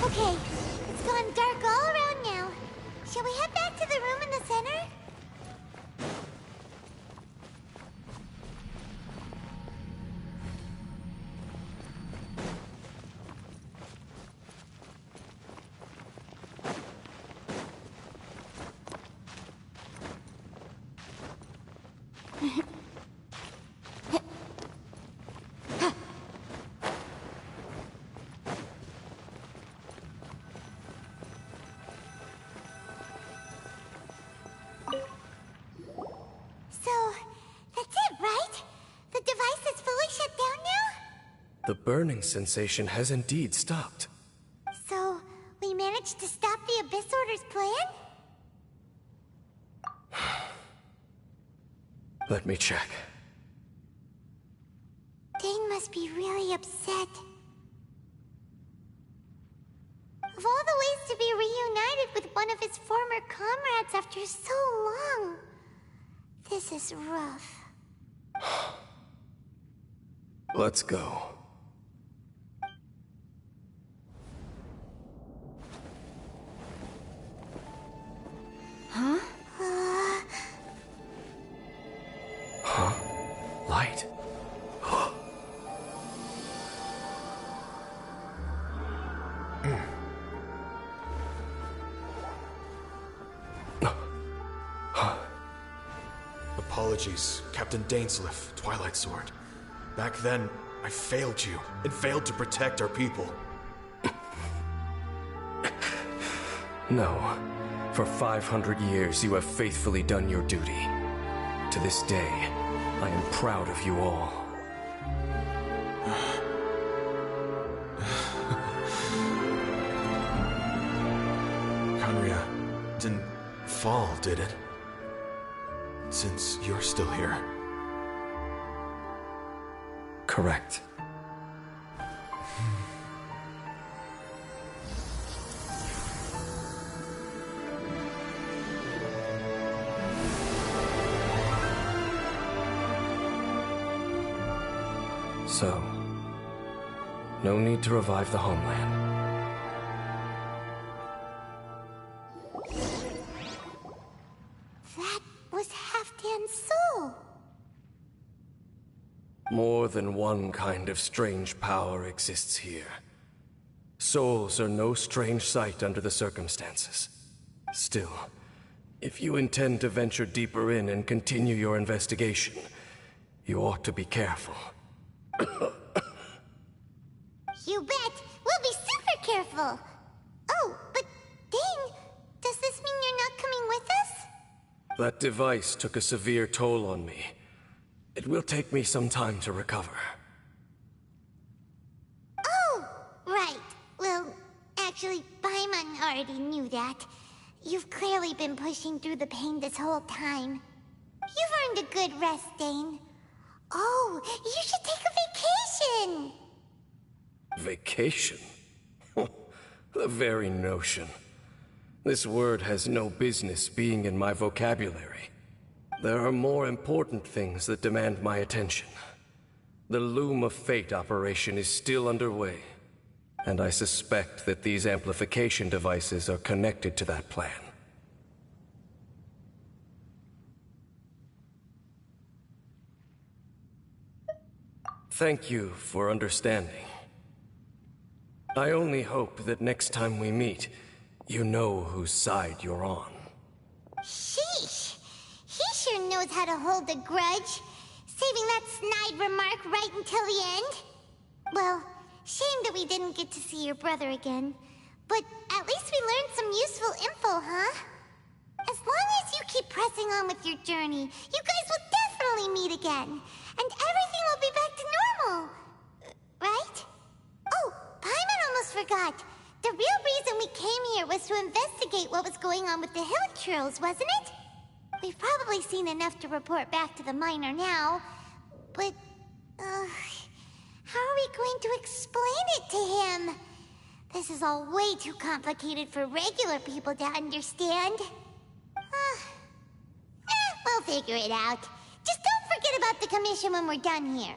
Okay, it's gone dark all around now. Shall we head back to the room in the center? So, that's it, right? The device is fully shut down now? The burning sensation has indeed stopped. So, we managed to stop the Abyss Order's plan? Let me check. Dane must be really upset. Of all the ways to be reunited with one of his former comrades after so long, this is rough. Let's go. Huh? Huh? Light? Apologies, Captain Dainsleif, Twilight Sword. Back then, I failed you, and failed to protect our people. No. For 500 years, you have faithfully done your duty. To this day, I am proud of you all. Kanria, didn't fall, did it? Since you're still here. Correct. So, no need to revive the homeland. That was Halfdan's soul. More than one kind of strange power exists here. Souls are no strange sight under the circumstances. Still, if you intend to venture deeper in and continue your investigation, you ought to be careful. You bet. We'll be super careful. Oh, but Dane, does this mean you're not coming with us? That device took a severe toll on me. It will take me some time to recover. Oh, right. Well, actually, Paimon already knew that. You've clearly been pushing through the pain this whole time. You've earned a good rest, Dane. Oh, you should take a vacation! Vacation? The very notion. This word has no business being in my vocabulary. There are more important things that demand my attention. The Loom of Fate operation is still underway, and I suspect that these amplification devices are connected to that plan. Thank you for understanding. I only hope that next time we meet, you know whose side you're on. Sheesh! He sure knows how to hold a grudge, saving that snide remark right until the end. Well, shame that we didn't get to see your brother again, but at least we learned some useful info, huh? As long as you keep pressing on with your journey, you guys will definitely meet again, and everything will be back to normal. Right? Oh, Paimon almost forgot. The real reason we came here was to investigate what was going on with the hill trolls, wasn't it? We've probably seen enough to report back to the miner now, but, how are we going to explain it to him? This is all way too complicated for regular people to understand. We'll figure it out. Just don't forget about the commission when we're done here.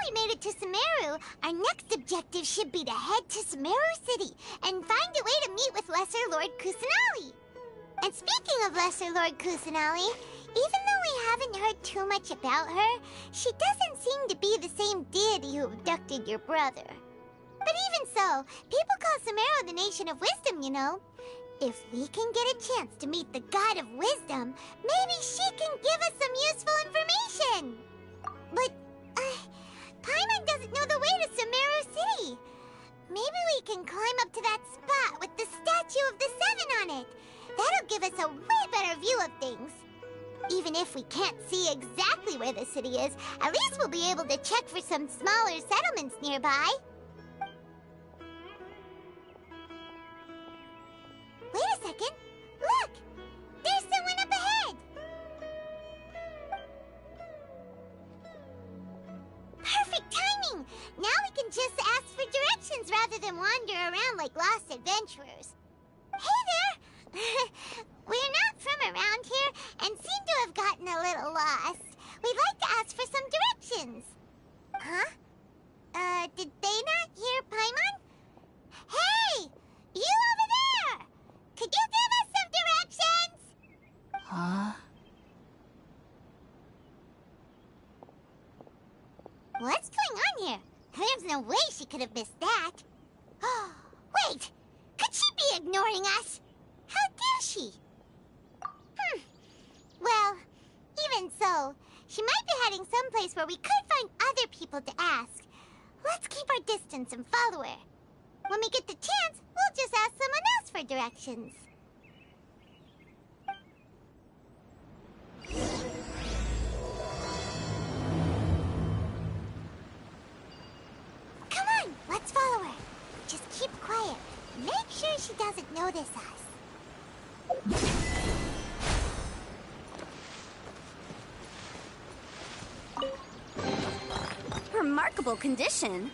we made it to Sumeru, our next objective should be to head to Sumeru City and find a way to meet with Lesser Lord Kusanali. And speaking of Lesser Lord Kusanali, even though we haven't heard too much about her, she doesn't seem to be the same deity who abducted your brother. But even so, people call Sumeru the Nation of Wisdom, you know. If we can get a chance to meet the God of Wisdom, maybe she can give us some useful information. But, Paimon doesn't know the way to Sumeru City. Maybe we can climb up to that spot with the statue of the Seven on it. That'll give us a way better view of things. Even if we can't see exactly where the city is, at least we'll be able to check for some smaller settlements nearby. Wait a second. Look! There's someone up ahead! Perfect timing! Now we can just ask for directions rather than wander around like lost adventurers. Hey there! We're not from around here and seem to have gotten a little lost. We'd like to ask for some directions. Huh? Did they not hear Paimon? Hey! You over there! Could you give us some directions? Huh? What's going on here? There's no way she could have missed that. Oh, wait! Could she be ignoring us? How dare she? Well, even so, she might be heading someplace where we could find other people to ask. Let's keep our distance and follow her. When we get the chance, we'll just ask someone else for directions. Come on, let's follow her. Just keep quiet. Make sure she doesn't notice us. Remarkable condition.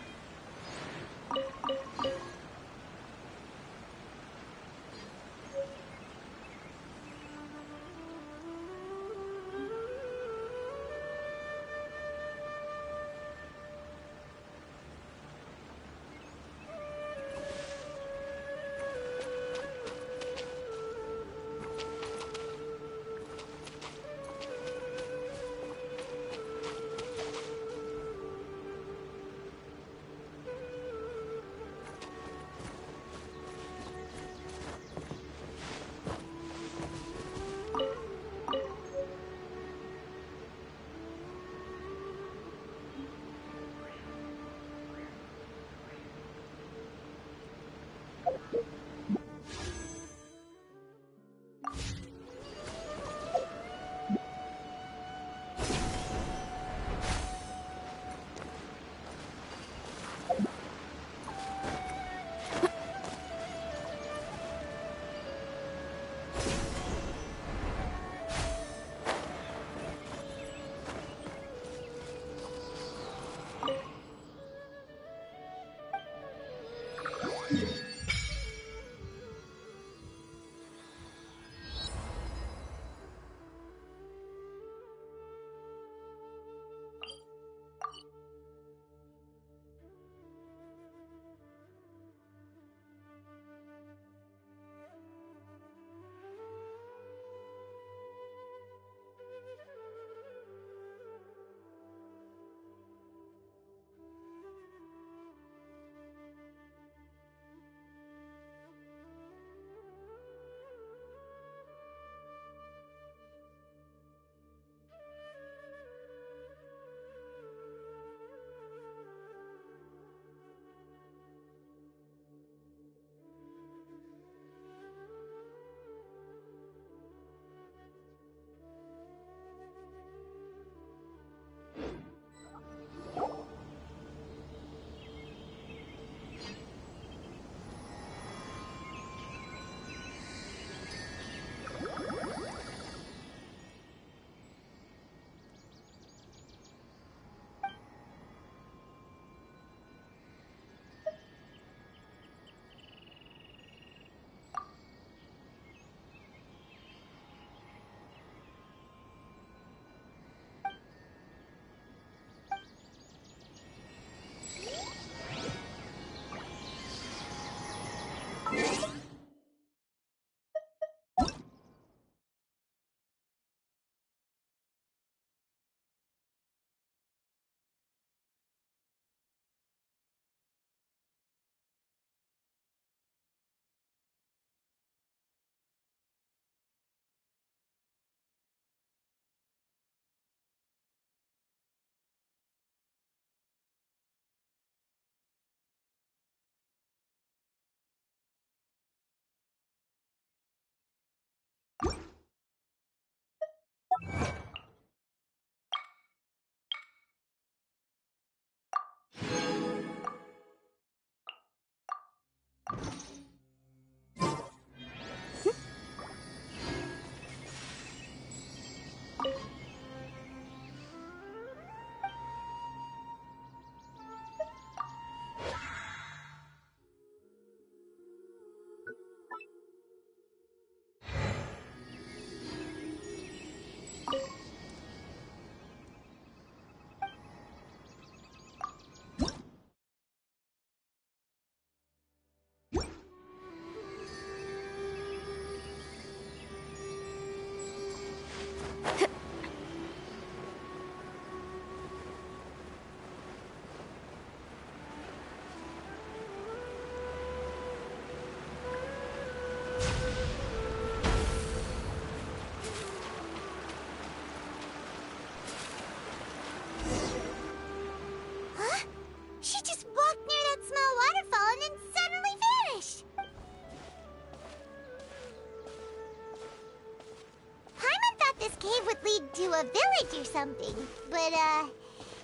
to a village or something. But,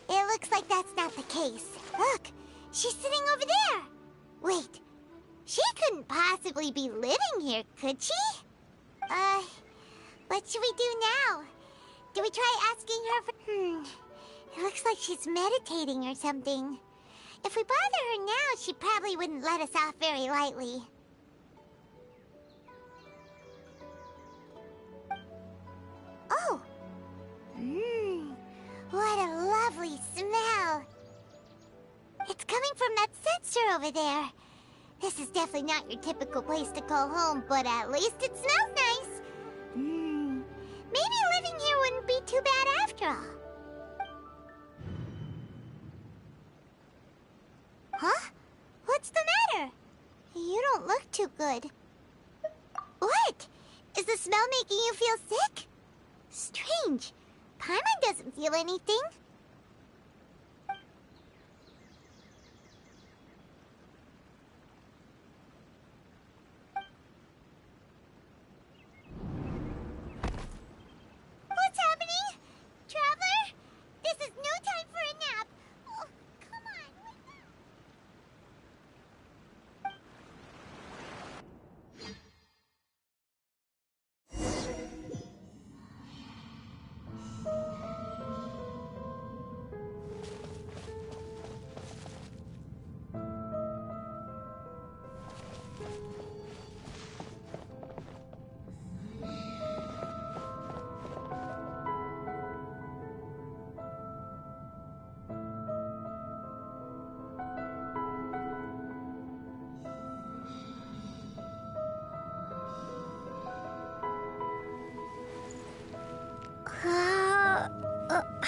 it looks like that's not the case. Look, she's sitting over there. Wait, she couldn't possibly be living here, could she? What should we do now? Do we try asking her for... It looks like she's meditating or something. If we bother her now, she probably wouldn't let us off very lightly. Oh! What a lovely smell! It's coming from that sensor over there. This is definitely not your typical place to call home, but at least it smells nice. Maybe living here wouldn't be too bad after all. Huh? What's the matter? You don't look too good. What? Is the smell making you feel sick? Strange. Paimon doesn't feel anything. What's happening? Traveler? This is no time for a nap. Oh, come on. Wake up.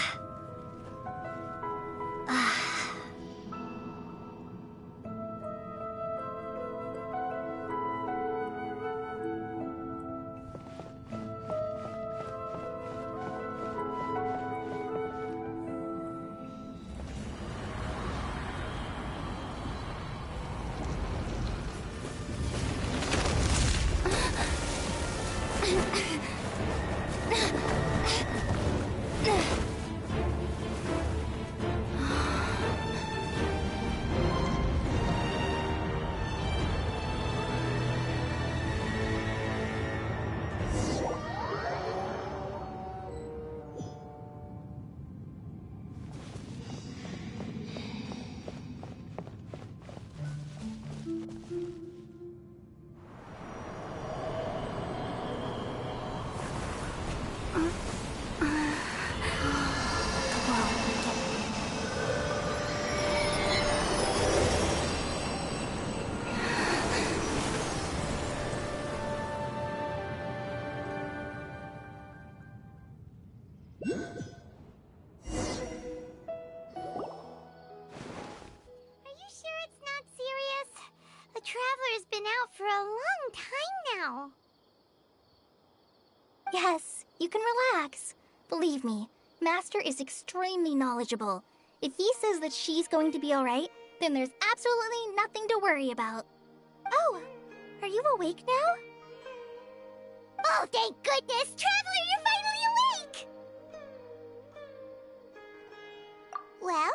Traveler's been out for a long time now. Yes, you can relax. Believe me, Master is extremely knowledgeable. If he says that she's going to be alright, then there's absolutely nothing to worry about. Oh, are you awake now? Oh, thank goodness! Traveler, you're finally awake! Well,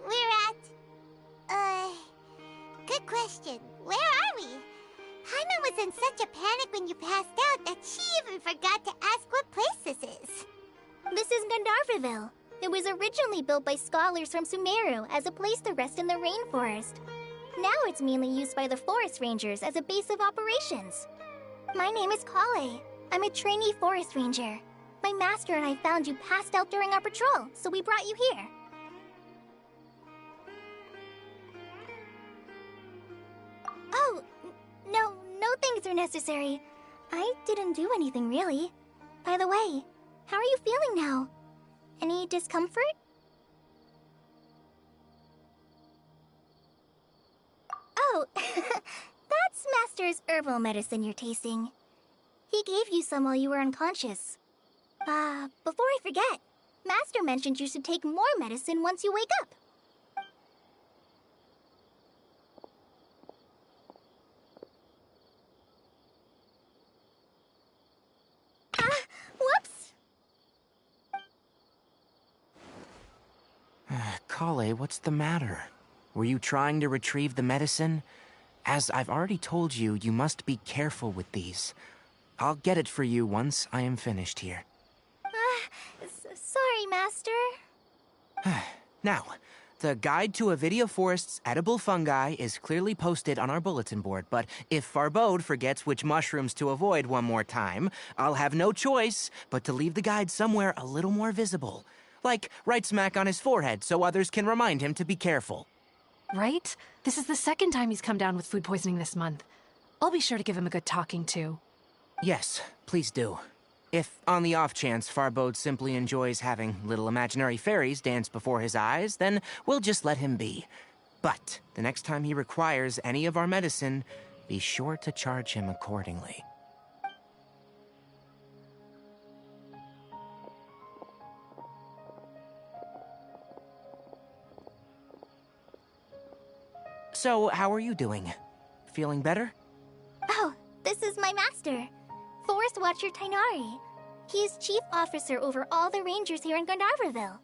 we're at... Good question. Where are we? Paimon was in such a panic when you passed out that she even forgot to ask what place this is. This is Gandharvaville. It was originally built by scholars from Sumeru as a place to rest in the rainforest. Now it's mainly used by the forest rangers as a base of operations. My name is Kale. I'm a trainee forest ranger. My master and I found you passed out during our patrol, so we brought you here. Oh, no things are necessary. I didn't do anything, really. By the way, how are you feeling now? Any discomfort? Oh, that's Master's herbal medicine you're tasting. He gave you some while you were unconscious. Before I forget, Master mentioned you should take more medicine once you wake up. Whoops! Kale, what's the matter? Were you trying to retrieve the medicine? As I've already told you, you must be careful with these. I'll get it for you once I am finished here. Sorry, Master. Now, the guide to Avidia Forest's edible fungi is clearly posted on our bulletin board, but if Farbode forgets which mushrooms to avoid one more time, I'll have no choice but to leave the guide somewhere a little more visible. Like right smack on his forehead so others can remind him to be careful. Right? This is the second time he's come down with food poisoning this month. I'll be sure to give him a good talking to. Yes, please do. If, on the off chance, Farbode simply enjoys having little imaginary fairies dance before his eyes, then we'll just let him be. But the next time he requires any of our medicine, be sure to charge him accordingly. So, how are you doing? Feeling better? Oh, this is my master, Forest Watcher Tainari. He is chief officer over all the rangers here in Gandharvaville.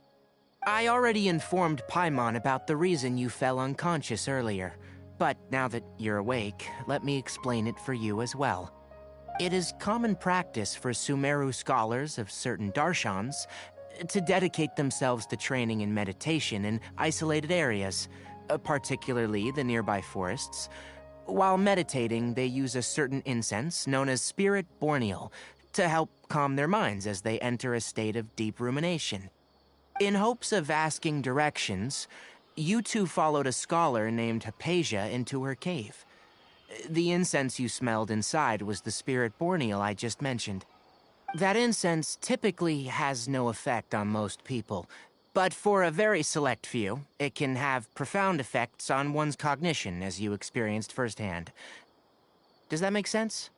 I already informed Paimon about the reason you fell unconscious earlier. But now that you're awake, let me explain it for you as well. It is common practice for Sumeru scholars of certain darshans to dedicate themselves to training in meditation in isolated areas, particularly the nearby forests. While meditating, they use a certain incense known as Spirit Borneal to help calm their minds as they enter a state of deep rumination. In hopes of asking directions, you two followed a scholar named Hypatia into her cave. The incense you smelled inside was the Spirit Borneal I just mentioned. That incense typically has no effect on most people, but for a very select few, it can have profound effects on one's cognition, as you experienced firsthand. Does that make sense?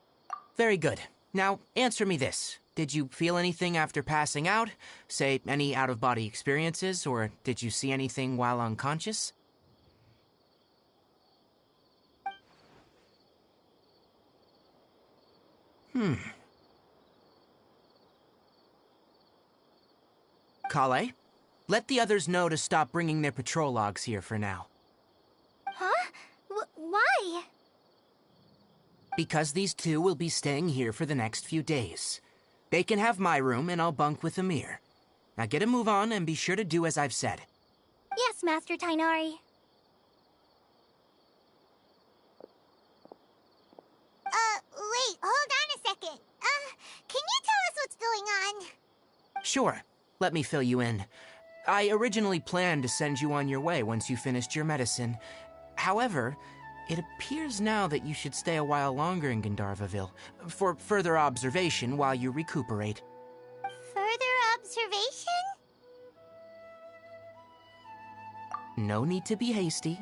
Very good. Now, answer me this. Did you feel anything after passing out? Say, any out-of-body experiences, or did you see anything while unconscious? Kale? Let the others know to stop bringing their patrol logs here for now. Huh? Why? Because these two will be staying here for the next few days. They can have my room and I'll bunk with Amir. Now get a move on and be sure to do as I've said. Yes, Master Tainari. Wait, hold on a second. Can you tell us what's going on? Sure, let me fill you in. I originally planned to send you on your way once you finished your medicine. However, it appears now that you should stay a while longer in Gandharvaville for further observation while you recuperate. Further observation? No need to be hasty.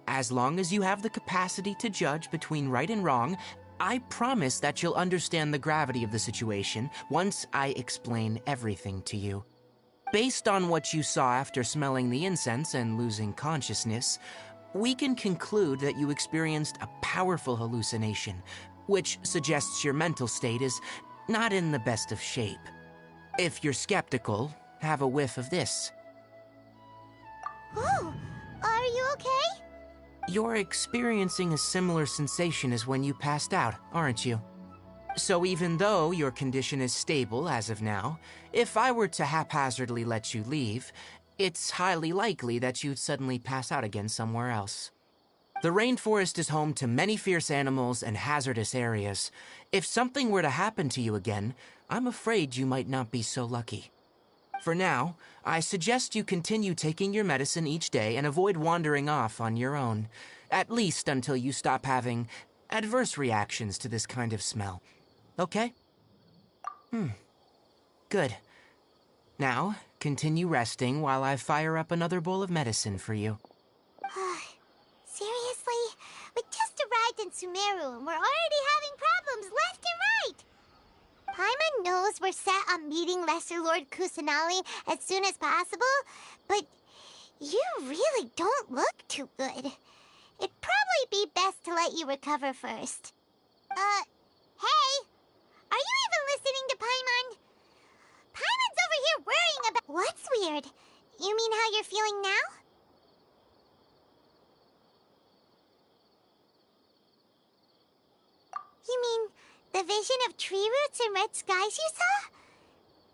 As long as you have the capacity to judge between right and wrong, I promise that you'll understand the gravity of the situation once I explain everything to you. Based on what you saw after smelling the incense and losing consciousness, we can conclude that you experienced a powerful hallucination, which suggests your mental state is not in the best of shape. If you're skeptical, have a whiff of this. Oh, are you okay? You're experiencing a similar sensation as when you passed out, aren't you? So even though your condition is stable as of now, if I were to haphazardly let you leave, it's highly likely that you'd suddenly pass out again somewhere else. The rainforest is home to many fierce animals and hazardous areas. If something were to happen to you again, I'm afraid you might not be so lucky. For now, I suggest you continue taking your medicine each day and avoid wandering off on your own, at least until you stop having adverse reactions to this kind of smell. Okay? Good. Now, continue resting while I fire up another bowl of medicine for you. Seriously? We just arrived in Sumeru and we're already having problems left and right! Paimon knows we're set on meeting Lesser Lord Kusanali as soon as possible, but you really don't look too good. It'd probably be best to let you recover first. Hey! Are you even listening to Paimon? Paimon's over here worrying about... What's weird? You mean how you're feeling now? You mean the vision of tree roots and red skies you saw?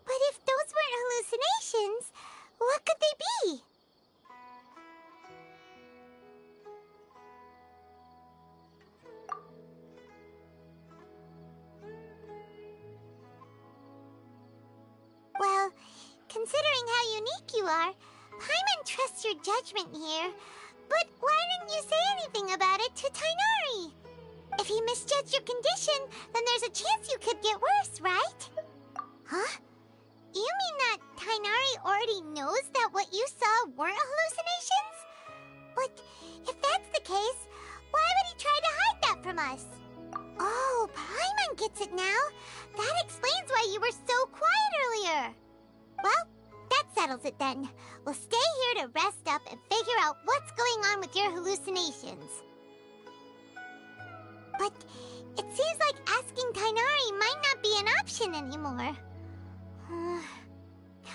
But if those weren't hallucinations, what could they be? Well, considering how unique you are, Paimon trusts your judgment here. But why didn't you say anything about it to Tighnari? If he misjudged your condition, then there's a chance you could get worse, right? Huh? You mean that Tighnari already knows that what you saw weren't hallucinations? But if that's the case, why would he try to hide that from us? Oh, Paimon gets it now. That explains why you were so quiet earlier. Well, that settles it then. We'll stay here to rest up and figure out what's going on with your hallucinations. But it seems like asking Tighnari might not be an option anymore.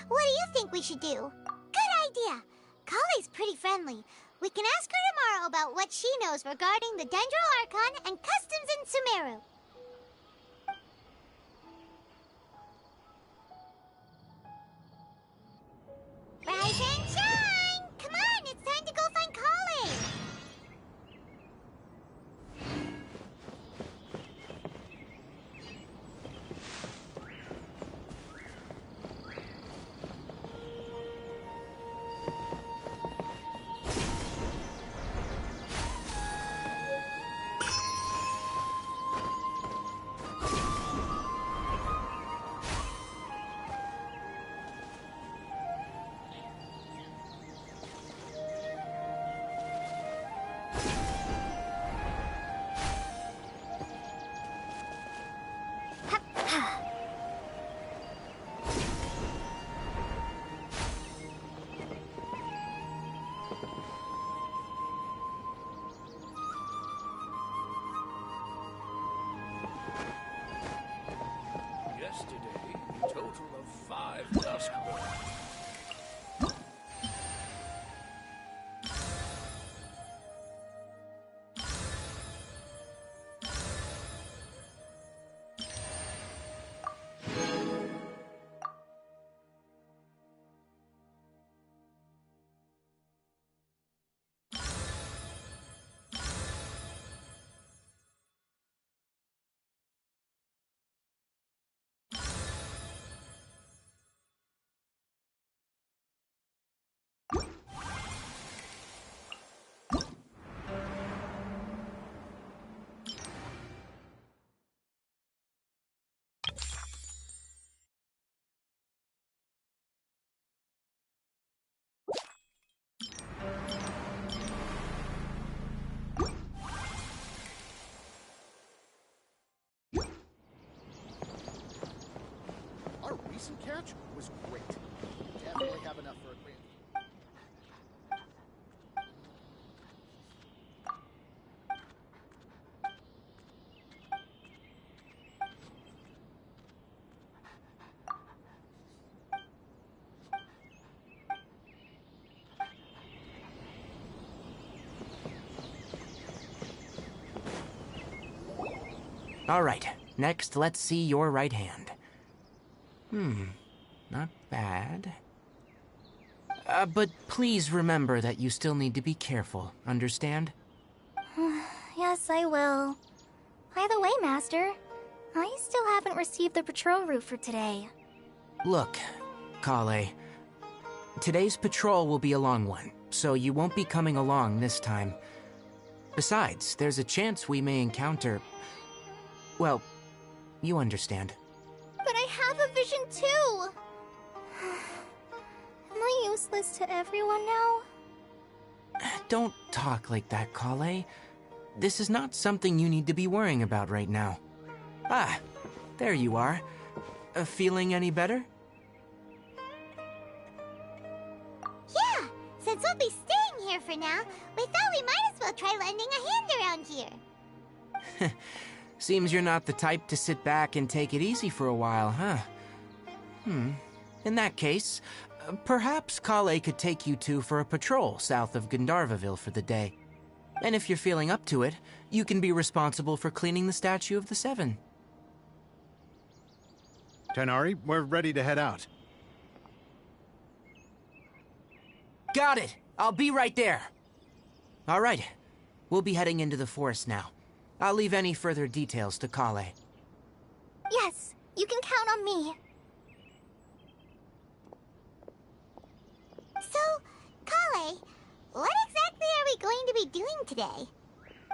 What do you think we should do? Good idea. Kale's pretty friendly. We can ask her tomorrow about what she knows regarding the Dendro Archon and customs in Sumeru. Rise and shine! Come on, it's time to go find Kale! Yesterday, a total of 5 Duskborn. Our recent catch was great. Definitely have enough for a grand. All right, next let's see your right hand. Not bad. But please remember that you still need to be careful, understand? Yes, I will. By the way, Master, I still haven't received the patrol route for today. Look, Kale, today's patrol will be a long one, so you won't be coming along this time. Besides, there's a chance we may encounter... well, you understand. But I have a vision too! Am I useless to everyone now? Don't talk like that, Kale. This is not something you need to be worrying about right now. Ah, there you are. Feeling any better? Yeah, since we'll be staying here for now, we thought we might as well try lending a hand around here. Seems you're not the type to sit back and take it easy for a while, huh? In that case, perhaps Kale could take you two for a patrol south of Gandharvaville for the day. And if you're feeling up to it, you can be responsible for cleaning the statue of the Seven. Tighnari, we're ready to head out. Got it! I'll be right there! Alright, we'll be heading into the forest now. I'll leave any further details to Kale. Yes, you can count on me. So, Kale, what exactly are we going to be doing today?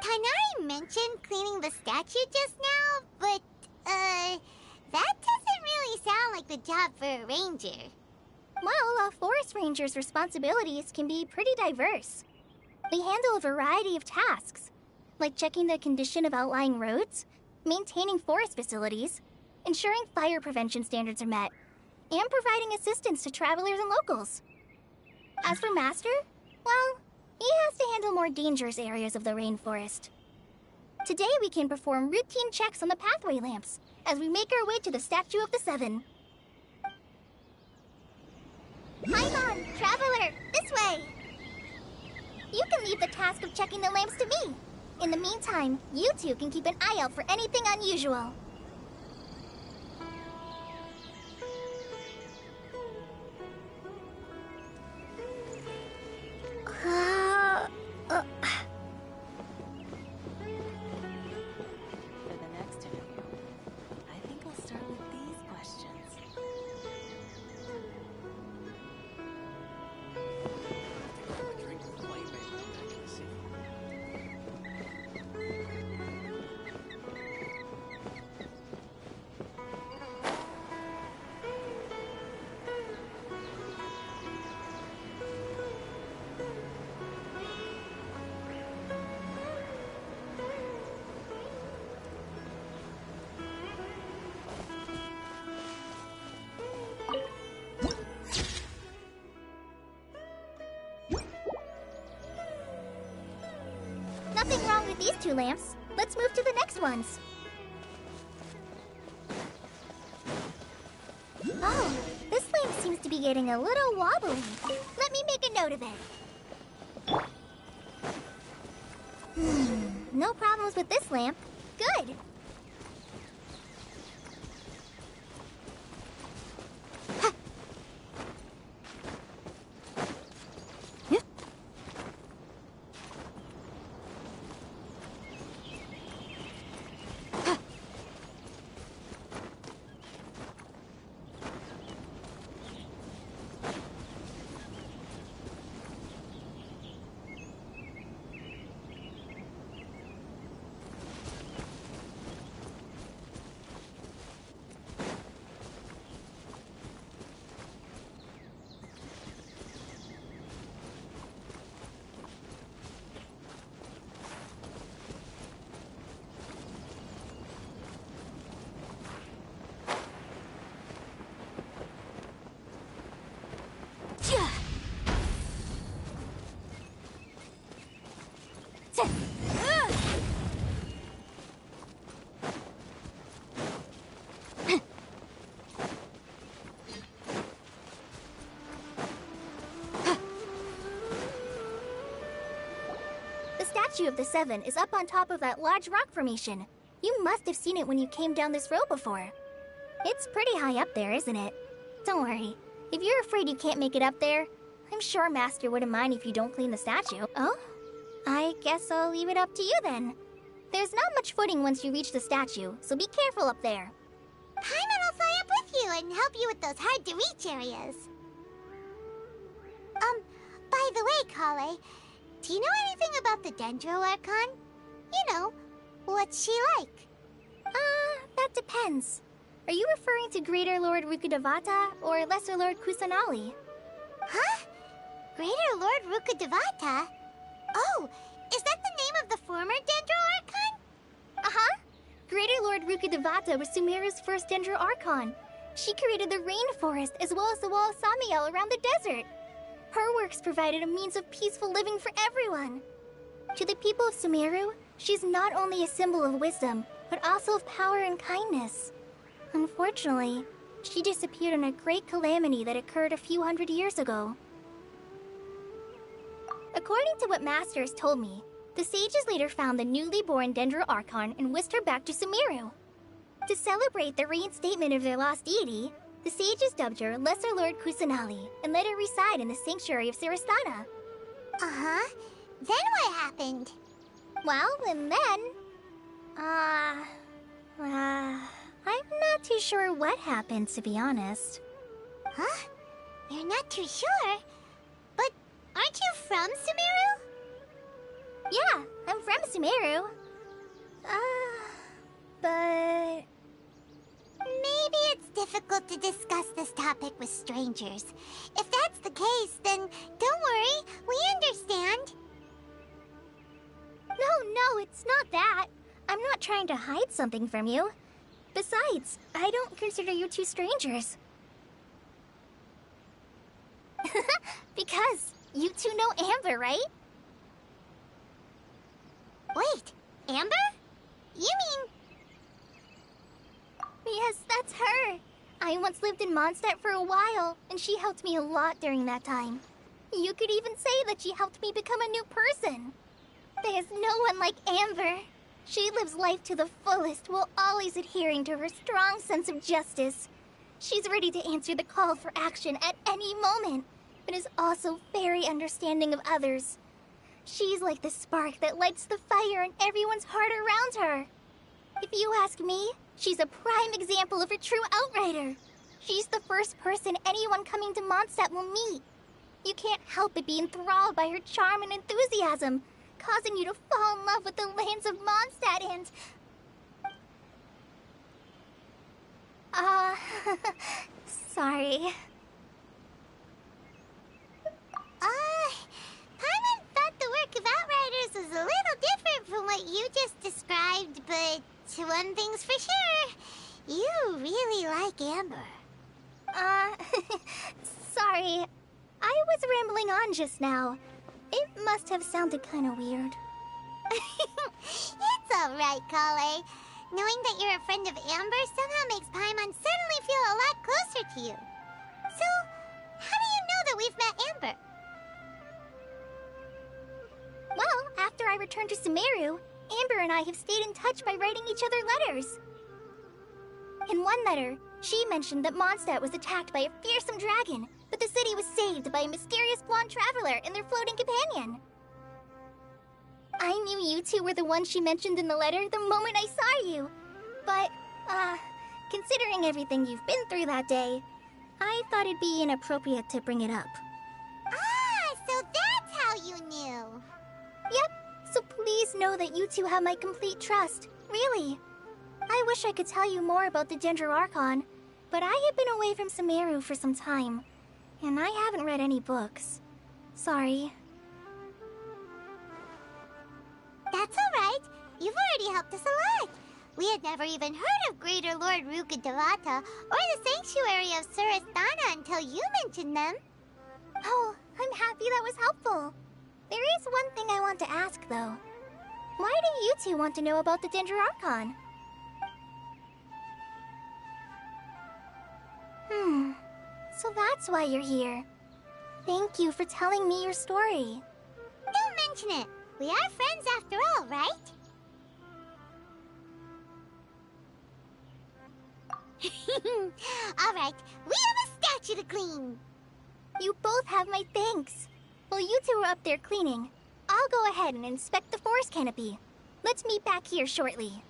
Tighnari mentioned cleaning the statue just now, but, that doesn't really sound like the job for a ranger. Well, a forest ranger's responsibilities can be pretty diverse. They handle a variety of tasks, like checking the condition of outlying roads, maintaining forest facilities, ensuring fire prevention standards are met, and providing assistance to travelers and locals. As for Master, well, he has to handle more dangerous areas of the rainforest. Today we can perform routine checks on the pathway lamps as we make our way to the Statue of the Seven. Paimon, Traveler, this way! You can leave the task of checking the lamps to me. In the meantime, you two can keep an eye out for anything unusual. For the next interview, I think I'll start with these questions. Drink of flame accuracy. Nothing wrong with these two lamps. Let's move to the next ones. Oh, this lamp seems to be getting a little wobbly. Let me make a note of it. No problems with this lamp. Good. The Statue of the Seven is up on top of that large rock formation. You must have seen it when you came down this road before. It's pretty high up there, isn't it? Don't worry. If you're afraid you can't make it up there, I'm sure Master wouldn't mind if you don't clean the statue. Oh? I guess I'll leave it up to you then. There's not much footing once you reach the statue, so be careful up there. Paimon will fly up with you and help you with those hard-to-reach areas. By the way, Kale, do you know anything about the Dendro Archon? You know, what's she like? That depends. Are you referring to Greater Lord Rukkhadevata or Lesser Lord Kusanali? Huh? Greater Lord Rukkhadevata? Oh, is that the name of the former Dendro Archon? Uh-huh. Greater Lord Rukkhadevata was Sumeru's first Dendro Archon. She created the rainforest as well as the wall of Samiel around the desert. Her works provided a means of peaceful living for everyone. To the people of Sumeru, she's not only a symbol of wisdom, but also of power and kindness. Unfortunately, she disappeared in a great calamity that occurred a few hundred years ago. According to what Master has told me, The sages later found the newly born Dendro Archon and whisked her back to Sumeru. To celebrate the reinstatement of their lost deity, the sages dubbed her Lesser Lord Kusanali and let her reside in the sanctuary of Sarastana. Uh-huh. Then what happened? Well, and then... I'm not too sure what happened, to be honest. Huh? You're not too sure? But aren't you from Sumeru? Yeah, I'm from Sumeru. But... Maybe it's difficult to discuss this topic with strangers. If that's the case, then don't worry, we understand. No, it's not that. I'm not trying to hide something from you. Besides, I don't consider you two strangers. Because you two know Amber, right? Wait, Amber? You mean... Yes, that's her. I once lived in Mondstadt for a while, and she helped me a lot during that time. You could even say that she helped me become a new person. There's no one like Amber. She lives life to the fullest while always adhering to her strong sense of justice. She's ready to answer the call for action at any moment, but is also very understanding of others. She's like the spark that lights the fire in everyone's heart around her. If you ask me, she's a prime example of a true outrider. She's the first person anyone coming to Mondstadt will meet. You can't help but be enthralled by her charm and enthusiasm, causing you to fall in love with the lands of Mondstadt and... sorry. Paimon thought the work of Outriders was a little different from what you just described, but one thing's for sure, you really like Amber. Sorry. I was rambling on just now. It must have sounded kind of weird. It's alright, Kale. Knowing that you're a friend of Amber somehow makes Paimon suddenly feel a lot closer to you. So, how do you know that we've met Amber? Well, after I returned to Sumeru, Amber and I have stayed in touch by writing each other letters. In one letter, she mentioned that Mondstadt was attacked by a fearsome dragon, but the city was saved by a mysterious blonde traveler and their floating companion. I knew you two were the ones she mentioned in the letter the moment I saw you. But, considering everything you've been through that day, I thought it'd be inappropriate to bring it up. Ah, so that's how you knew. Yep, so please know that you two have my complete trust, really. I wish I could tell you more about the Dendro Archon, but I have been away from Sumeru for some time, and I haven't read any books. Sorry. That's alright. You've already helped us a lot. We had never even heard of Greater Lord Rukadevata or the Sanctuary of Surasthana until you mentioned them. Oh, I'm happy that was helpful. There is one thing I want to ask, though. Why do you two want to know about the Dendro Archon? So that's why you're here. Thank you for telling me your story. Don't mention it. We are friends after all, right? Alright, we have a statue to clean. You both have my thanks. While you two are up there cleaning, I'll go ahead and inspect the forest canopy. Let's meet back here shortly.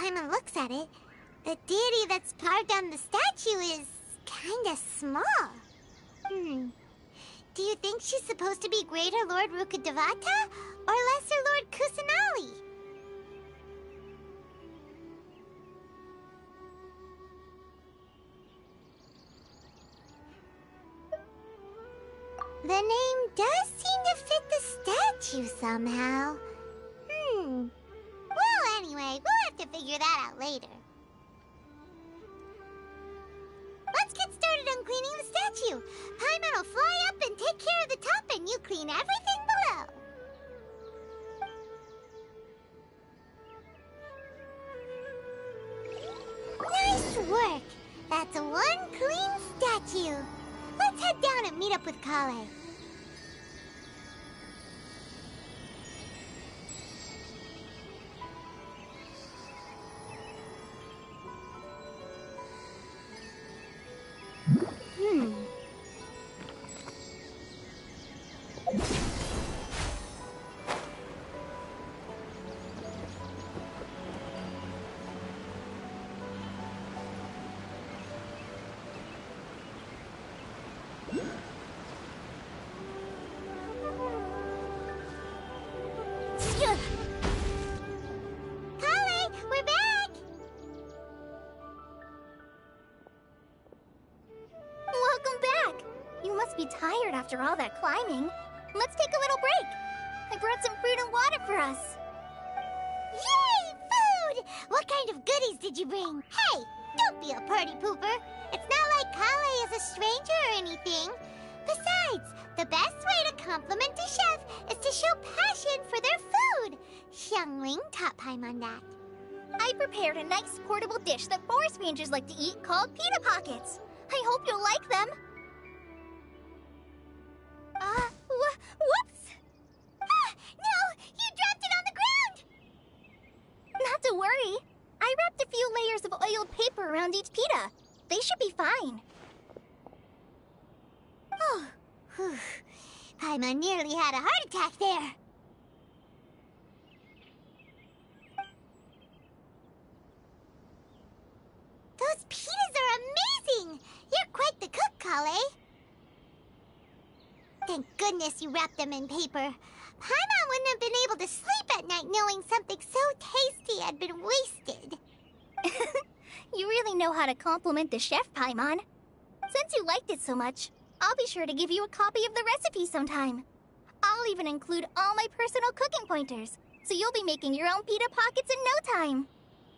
Paimon looks at it, the deity that's carved on the statue is kinda small. Do you think she's supposed to be Greater Lord Rukkhadevata or Lesser Lord Kusanali? The name does seem to fit the statue somehow. Well, anyway, we'll have to figure that out later. Let's get started on cleaning the statue. Paimon will fly up and take care of the top, and you clean everything below. Nice work! That's one clean statue. Let's head down and meet up with Kale. Kale, we're back! Welcome back! You must be tired after all that climbing. Let's take a little break. I brought some fruit and water for us. Yay! Food! What kind of goodies did you bring? Hey, don't be a party pooper. It's not like Kale is a stranger or anything. Besides, the best way to compliment a chef is to show passion for their food. Xiangling taught Paimon that. I prepared a nice portable dish that forest rangers like to eat called pita pockets. I hope you'll like them. Whoops! Ah, no! You dropped it on the ground! Not to worry. I wrapped a few layers of oiled paper around each pita. They should be fine. Oh, whew. Paimon nearly had a heart attack there. Those pitas are amazing! You're quite the cook, Kale. Thank goodness you wrapped them in paper. Paimon wouldn't have been able to sleep at night knowing something so tasty had been wasted. You really know how to compliment the chef, Paimon. Since you liked it so much, I'll be sure to give you a copy of the recipe sometime. I'll even include all my personal cooking pointers, so you'll be making your own pita pockets in no time.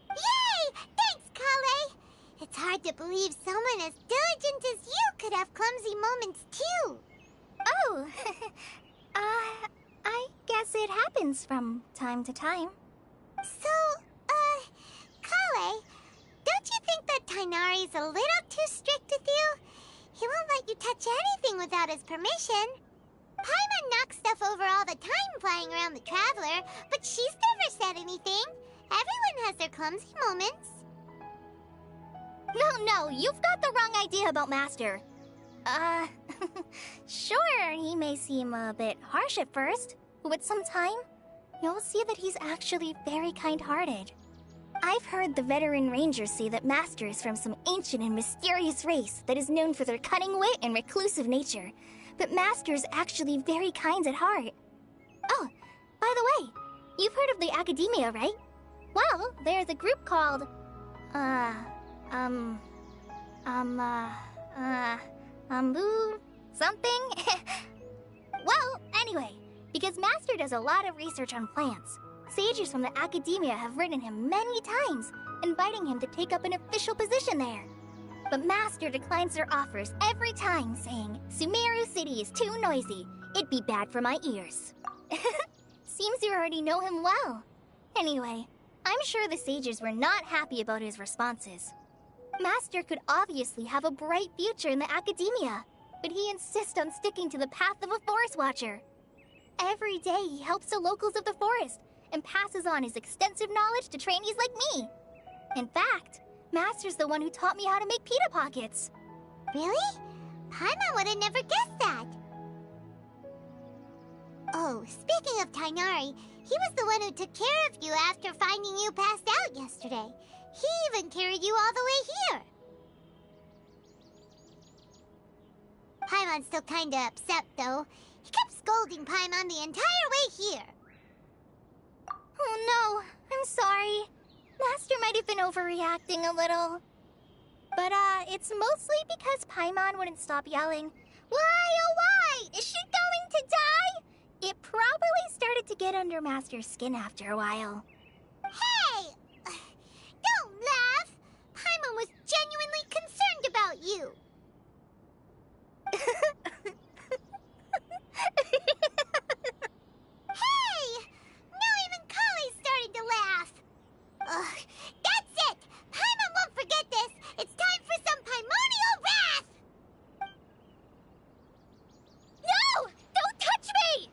Yay! Thanks, Kale! It's hard to believe someone as diligent as you could have clumsy moments, too. Oh, I guess it happens from time to time. So, Kale, don't you think that Tighnari's a little too strict with you? He won't let you touch anything without his permission. Paimon knocks stuff over all the time flying around the Traveler, but she's never said anything. Everyone has their clumsy moments. No, you've got the wrong idea about Master. Sure, he may seem a bit harsh at first, but with some time, you'll see that he's actually very kind-hearted. I've heard the veteran rangers say that Master is from some ancient and mysterious race that is known for their cunning wit and reclusive nature, but Master is actually very kind at heart. Oh, by the way, you've heard of the Academia, right? Well, there's a group called, something? Well, anyway, because Master does a lot of research on plants, sages from the Academia have written him many times, inviting him to take up an official position there. But Master declines their offers every time, saying, Sumeru City is too noisy. It'd be bad for my ears. Seems you already know him well. Anyway, I'm sure the sages were not happy about his responses. Master could obviously have a bright future in the Academia, but he insists on sticking to the path of a forest watcher. Every day he helps the locals of the forest and passes on his extensive knowledge to trainees like me. In fact, Master's the one who taught me how to make pita pockets. Really? Paimon would have never guessed that. Oh, speaking of Tainari, he was the one who took care of you after finding you passed out yesterday. He even carried you all the way here. Paimon's still kinda upset, though. He kept scolding Paimon the entire way here. Oh no, I'm sorry. Master might have been overreacting a little. But, it's mostly because Paimon wouldn't stop yelling, "Why, oh why? Is she going to die?" It probably started to get under Master's skin after a while. Hey! Don't laugh! Paimon was genuinely concerned about you. Hey! Now even Kali's starting to laugh. Ugh, that's it! Paimon won't forget this! It's time for some Paimonial wrath! No! Don't touch me!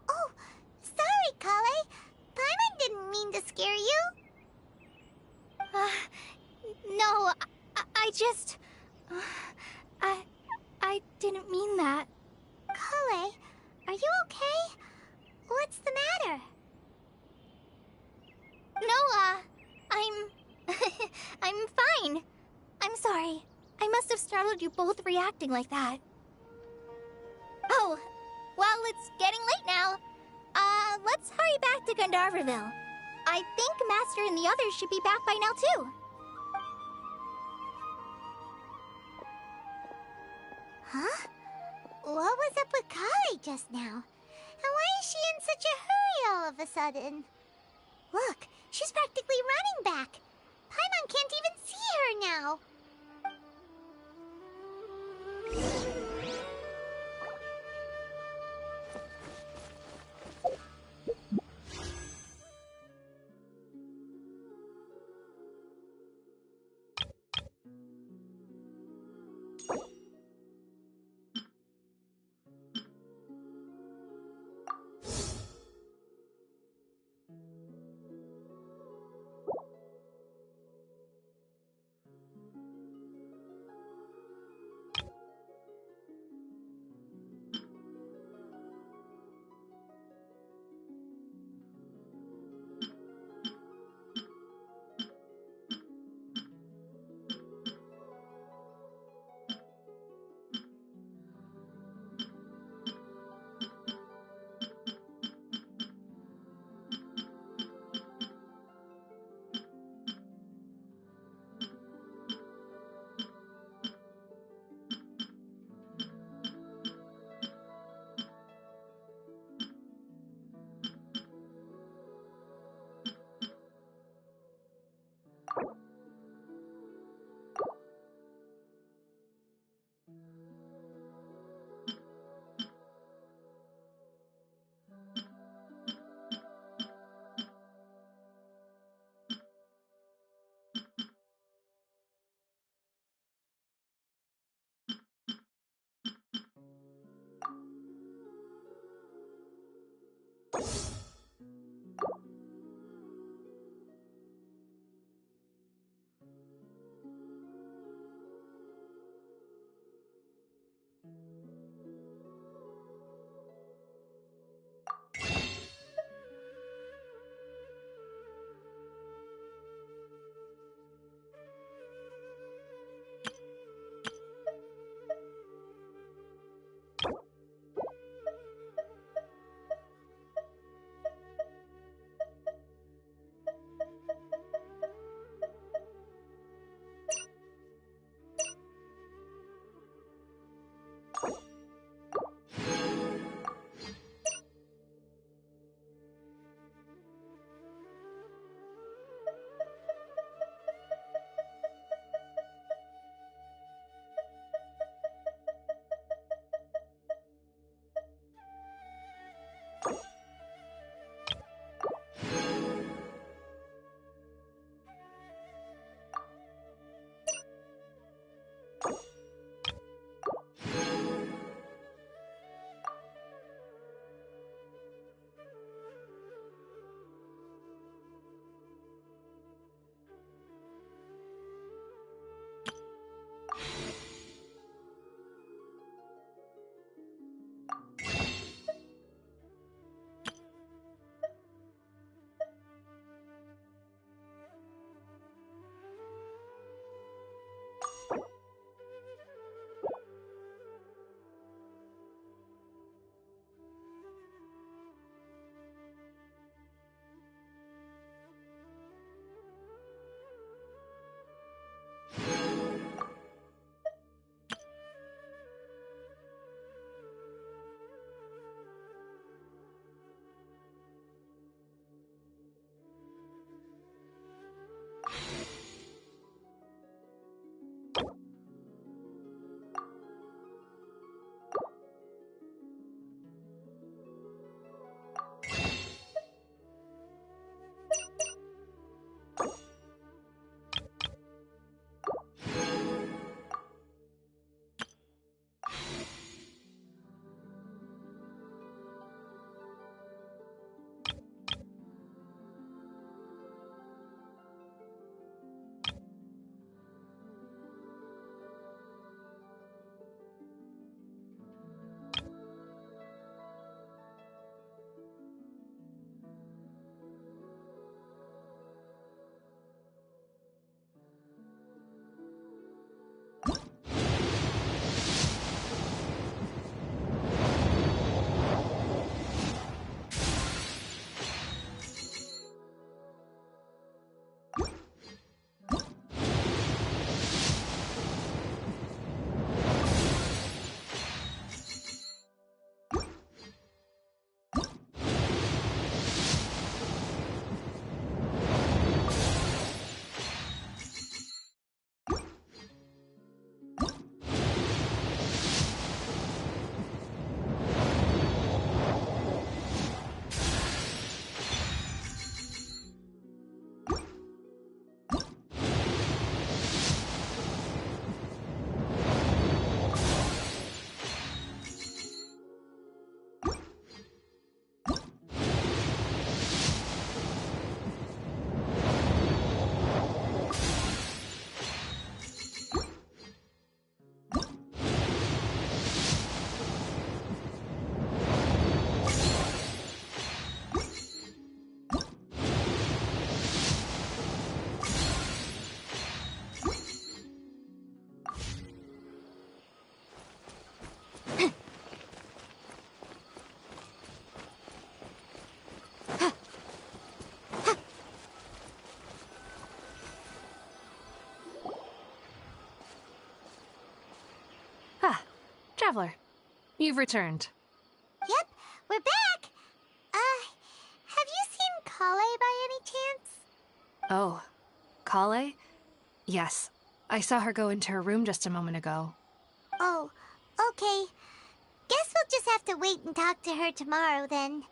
Oh, sorry, Kale. Paimon didn't mean to scare you. No, I just... I didn't mean that. Kale, are you okay? What's the matter? No, I'm fine. I'm sorry. I must have startled you both reacting like that. Oh, well, it's getting late now. Let's hurry back to Gandharville. I think Master and the others should be back by now, too. Huh? What was up with Kali just now? And why is she in such a hurry all of a sudden? Look, she's practically running back. Paimon can't even see her now. Traveler, you've returned. Yep, we're back. Have you seen Kale by any chance? Oh, Kale? Yes, I saw her go into her room just a moment ago. Oh, okay. Guess we'll just have to wait and talk to her tomorrow then.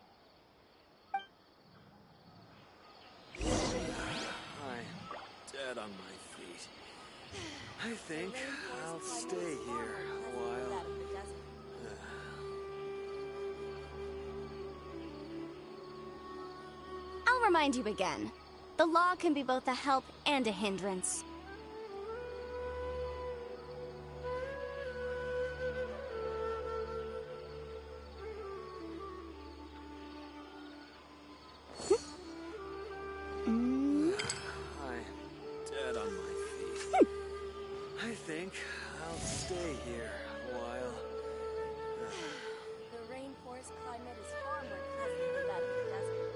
I'm dead on my feet. I think I'll stay here a while. I'll remind you again. The law can be both a help and a hindrance. I'm dead on my feet. I think I'll stay here a while. The rainforest climate is far more pleasant than that of the desert.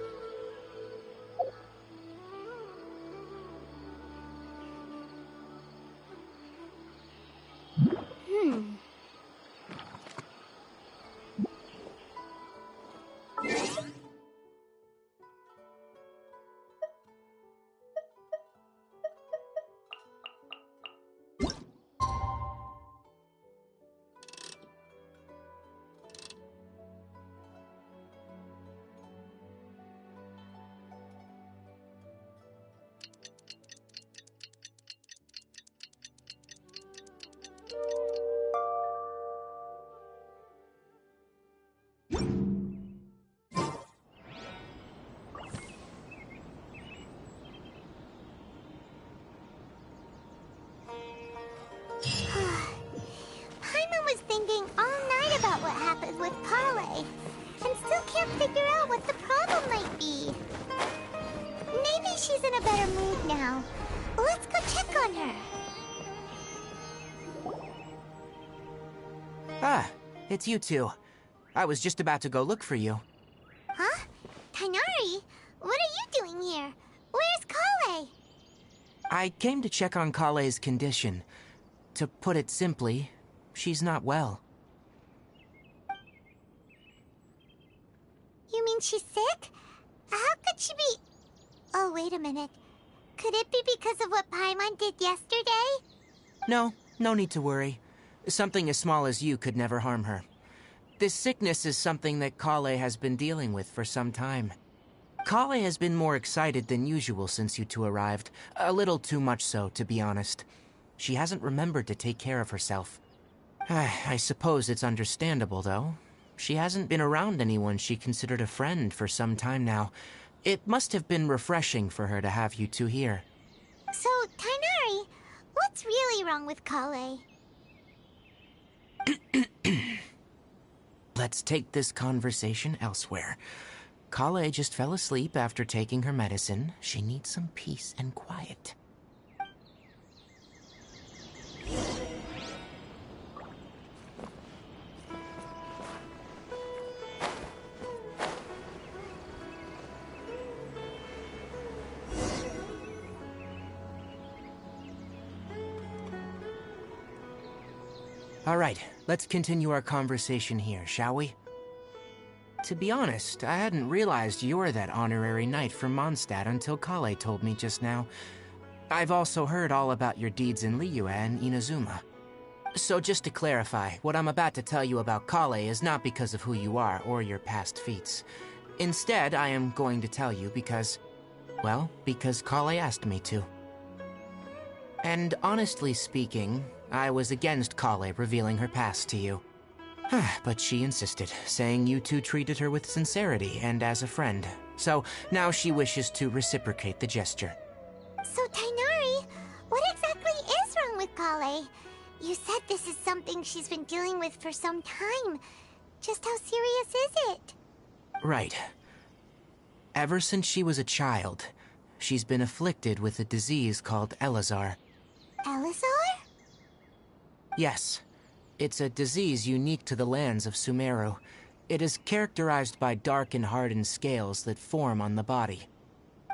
Paimon was thinking all night about what happened with Kale, and still can't figure out what the problem might be. Maybe she's in a better mood now. Let's go check on her. Ah, it's you two. I was just about to go look for you. Huh? Tighnari? What are you doing here? Where's Kale? I came to check on Kale's condition. To put it simply, she's not well. You mean she's sick? How could she be... Oh, wait a minute. Could it be because of what Paimon did yesterday? No need to worry. Something as small as you could never harm her. This sickness is something that Kale has been dealing with for some time. Kale has been more excited than usual since you two arrived. A little too much so, to be honest. She hasn't remembered to take care of herself. I suppose it's understandable, though. She hasn't been around anyone she considered a friend for some time now. It must have been refreshing for her to have you two here. So, Tighnari, what's really wrong with Kale? Let's take this conversation elsewhere. Kale just fell asleep after taking her medicine. She needs some peace and quiet. All right, let's continue our conversation here, shall we? To be honest, I hadn't realized you're that honorary knight from Mondstadt until Kale told me just now. I've also heard all about your deeds in Liyue and Inazuma. So just to clarify, what I'm about to tell you about Kale is not because of who you are or your past feats. Instead, I am going to tell you because Kale asked me to. And honestly speaking, I was against Kale revealing her past to you. But she insisted, saying you two treated her with sincerity and as a friend. So now she wishes to reciprocate the gesture. So, Tighnari, what exactly is wrong with Kale? You said this is something she's been dealing with for some time. Just how serious is it? Right. Ever since she was a child, she's been afflicted with a disease called Elazar. Elazar? Yes. It's a disease unique to the lands of Sumeru. It is characterized by dark and hardened scales that form on the body.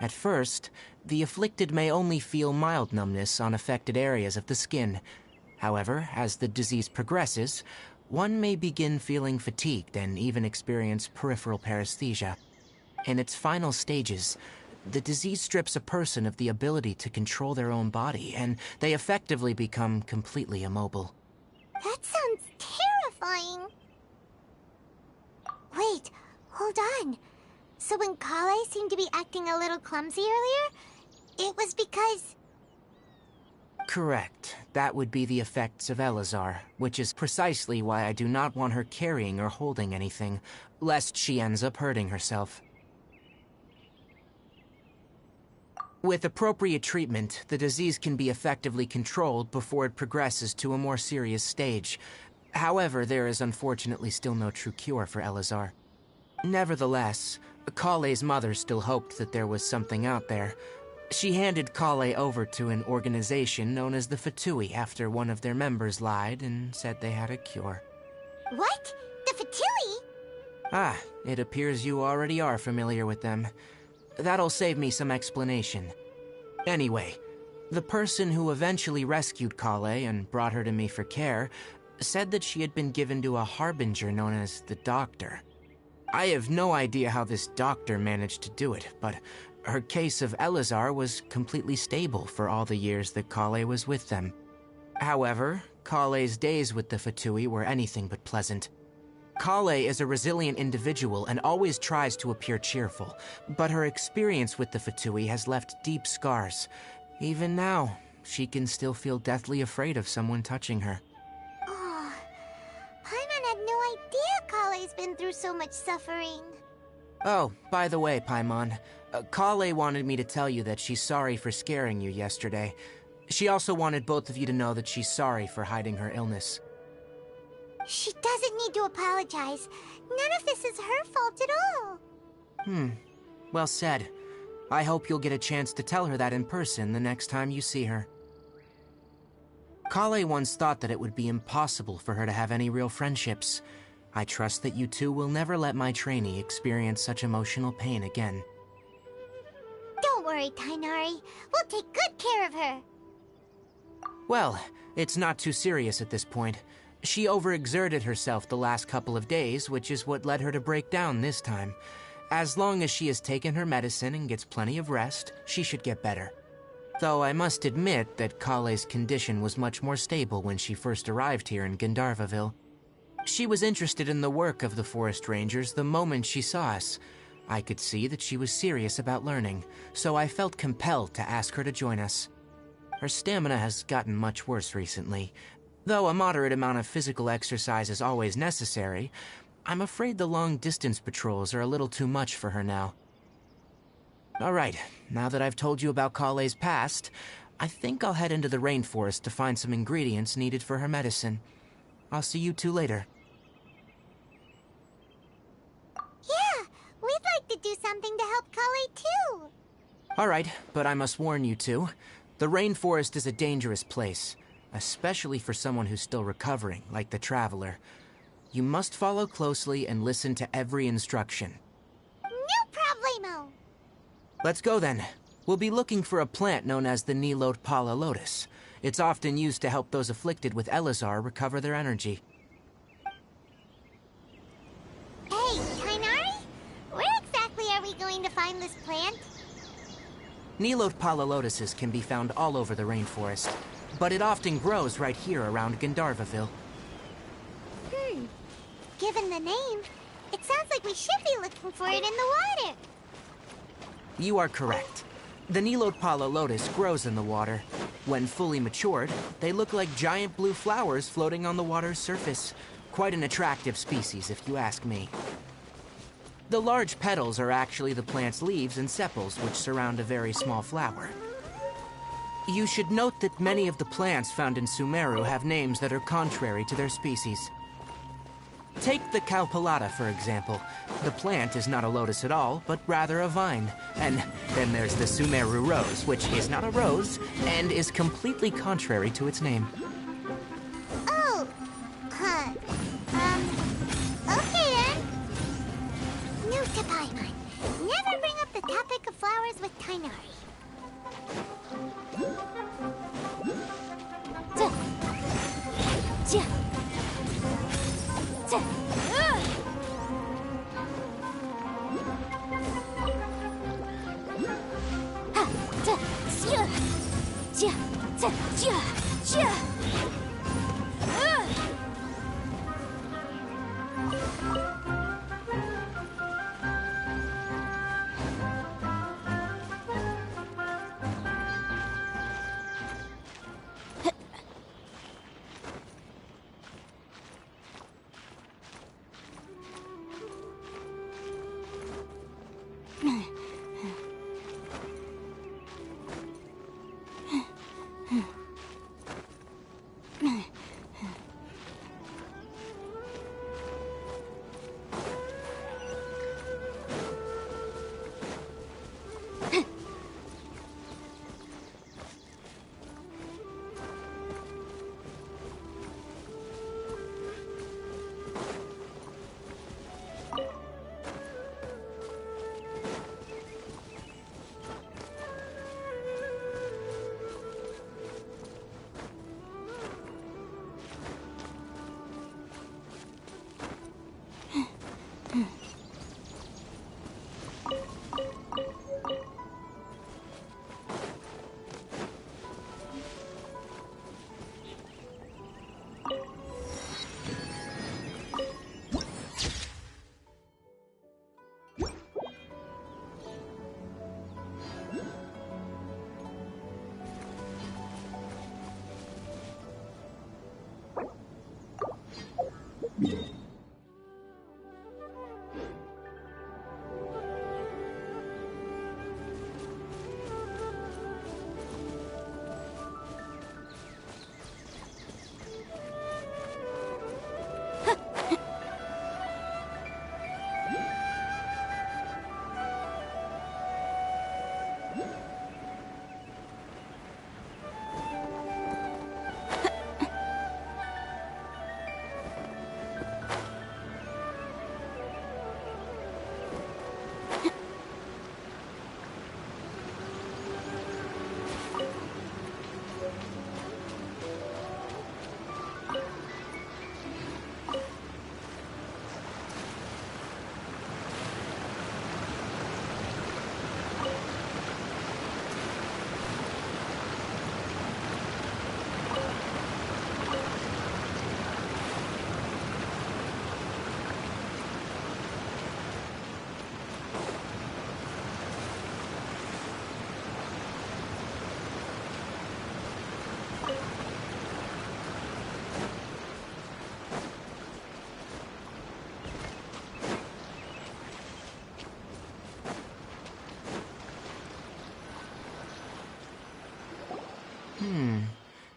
At first, the afflicted may only feel mild numbness on affected areas of the skin. However, as the disease progresses, one may begin feeling fatigued and even experience peripheral paresthesia. In its final stages, the disease strips a person of the ability to control their own body, and they effectively become completely immobile. That sounds terrifying. Wait, hold on. So when Kale seemed to be acting a little clumsy earlier, it was because... Correct. That would be the effects of Elazar, which is precisely why I do not want her carrying or holding anything, lest she ends up hurting herself. With appropriate treatment, the disease can be effectively controlled before it progresses to a more serious stage. However, there is unfortunately still no true cure for Elazar. Nevertheless, Kale's mother still hoped that there was something out there. She handed Kale over to an organization known as the Fatui after one of their members lied and said they had a cure. What? The Fatui? Ah, it appears you already are familiar with them. That'll save me some explanation. Anyway, the person who eventually rescued Kale and brought her to me for care said that she had been given to a harbinger known as the Doctor. I have no idea how this doctor managed to do it, but her case of Elazar was completely stable for all the years that Kale was with them. However, Kale's days with the Fatui were anything but pleasant. Kale is a resilient individual and always tries to appear cheerful, but her experience with the Fatui has left deep scars. Even now, she can still feel deathly afraid of someone touching her. Oh, Paimon had no idea Kale's been through so much suffering. Oh, by the way, Paimon, Kale wanted me to tell you that she's sorry for scaring you yesterday. She also wanted both of you to know that she's sorry for hiding her illness. She doesn't need to apologize. None of this is her fault at all. Well said. I hope you'll get a chance to tell her that in person the next time you see her. Kale once thought that it would be impossible for her to have any real friendships. I trust that you two will never let my trainee experience such emotional pain again. Don't worry, Tighnari. We'll take good care of her. Well, it's not too serious at this point. She overexerted herself the last couple of days, which is what led her to break down this time. As long as she has taken her medicine and gets plenty of rest, she should get better. Though I must admit that Kale's condition was much more stable when she first arrived here in Gandharvaville. She was interested in the work of the Forest Rangers the moment she saw us. I could see that she was serious about learning, so I felt compelled to ask her to join us. Her stamina has gotten much worse recently. Though a moderate amount of physical exercise is always necessary, I'm afraid the long-distance patrols are a little too much for her now. Alright, now that I've told you about Kale's past, I think I'll head into the rainforest to find some ingredients needed for her medicine. I'll see you two later. Yeah, we'd like to do something to help Kale too. Alright, but I must warn you two, the rainforest is a dangerous place. Especially for someone who's still recovering, like the Traveler. You must follow closely and listen to every instruction. No problemo! Let's go then. We'll be looking for a plant known as the Nilot Pala Lotus. It's often used to help those afflicted with Elazar recover their energy. Hey, Tighnari? Where exactly are we going to find this plant? Nilot Pala Lotuses can be found all over the rainforest. But it often grows right here around Gandharvaville. Given the name, it sounds like we should be looking for it in the water. You are correct. The Nilot Pala lotus grows in the water. When fully matured, they look like giant blue flowers floating on the water's surface. Quite an attractive species, if you ask me. The large petals are actually the plant's leaves and sepals, which surround a very small flower. You should note that many of the plants found in Sumeru have names that are contrary to their species. Take the Cowpelata, for example. The plant is not a lotus at all, but rather a vine. And then there's the Sumeru rose, which is not a rose, and is completely contrary to its name. Oh, okay then. Note to Paimon, never bring up the topic of flowers with Tighnari.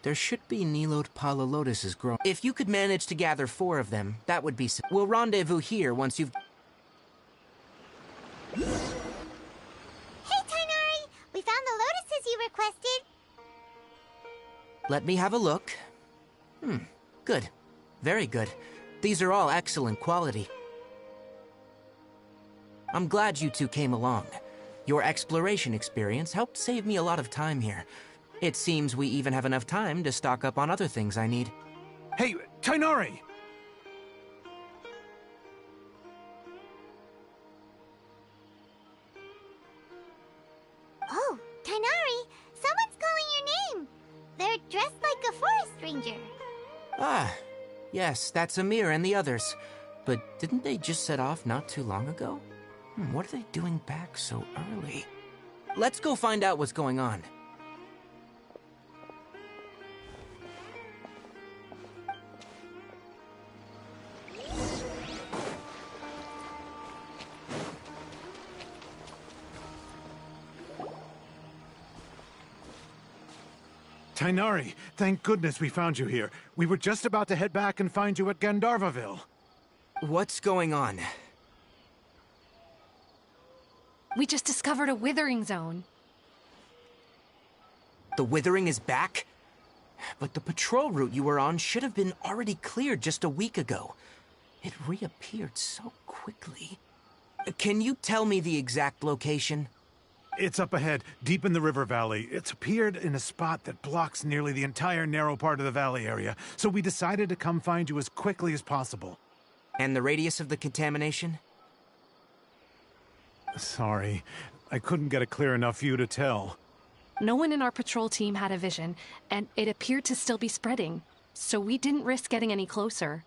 There should be Nilode Palalotuses growing. If you could manage to gather 4 of them, that would be... We'll rendezvous here once you've... Hey, Tighnari! We found the lotuses you requested. Let me have a look. Good. Very good. These are all excellent quality. I'm glad you two came along. Your exploration experience helped save me a lot of time here. It seems we even have enough time to stock up on other things I need. Hey, Tighnari! Oh, Tighnari! Someone's calling your name! They're dressed like a forest ranger. Ah, yes, that's Amir and the others. But didn't they just set off not too long ago? What are they doing back so early? Let's go find out what's going on. Tighnari, thank goodness we found you here. We were just about to head back and find you at Gandharvaville. What's going on? We just discovered a withering zone. The withering is back? But the patrol route you were on should have been already cleared just a week ago. It reappeared so quickly. Can you tell me the exact location? It's up ahead, deep in the river valley. It's appeared in a spot that blocks nearly the entire narrow part of the valley area, so we decided to come find you as quickly as possible. And the radius of the contamination? Sorry, I couldn't get a clear enough view to tell. No one in our patrol team had a vision, and it appeared to still be spreading. So we didn't risk getting any closer.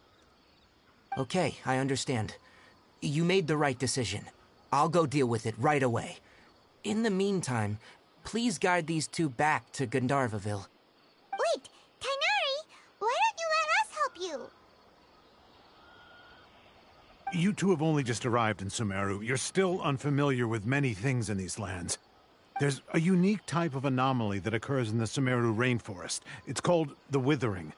Okay, I understand. You made the right decision. I'll go deal with it right away. In the meantime, please guide these two back to Gandharvaville. Wait, Tighnari, why don't you let us help you? You two have only just arrived in Sumeru. You're still unfamiliar with many things in these lands. There's a unique type of anomaly that occurs in the Sumeru rainforest. It's called the Withering.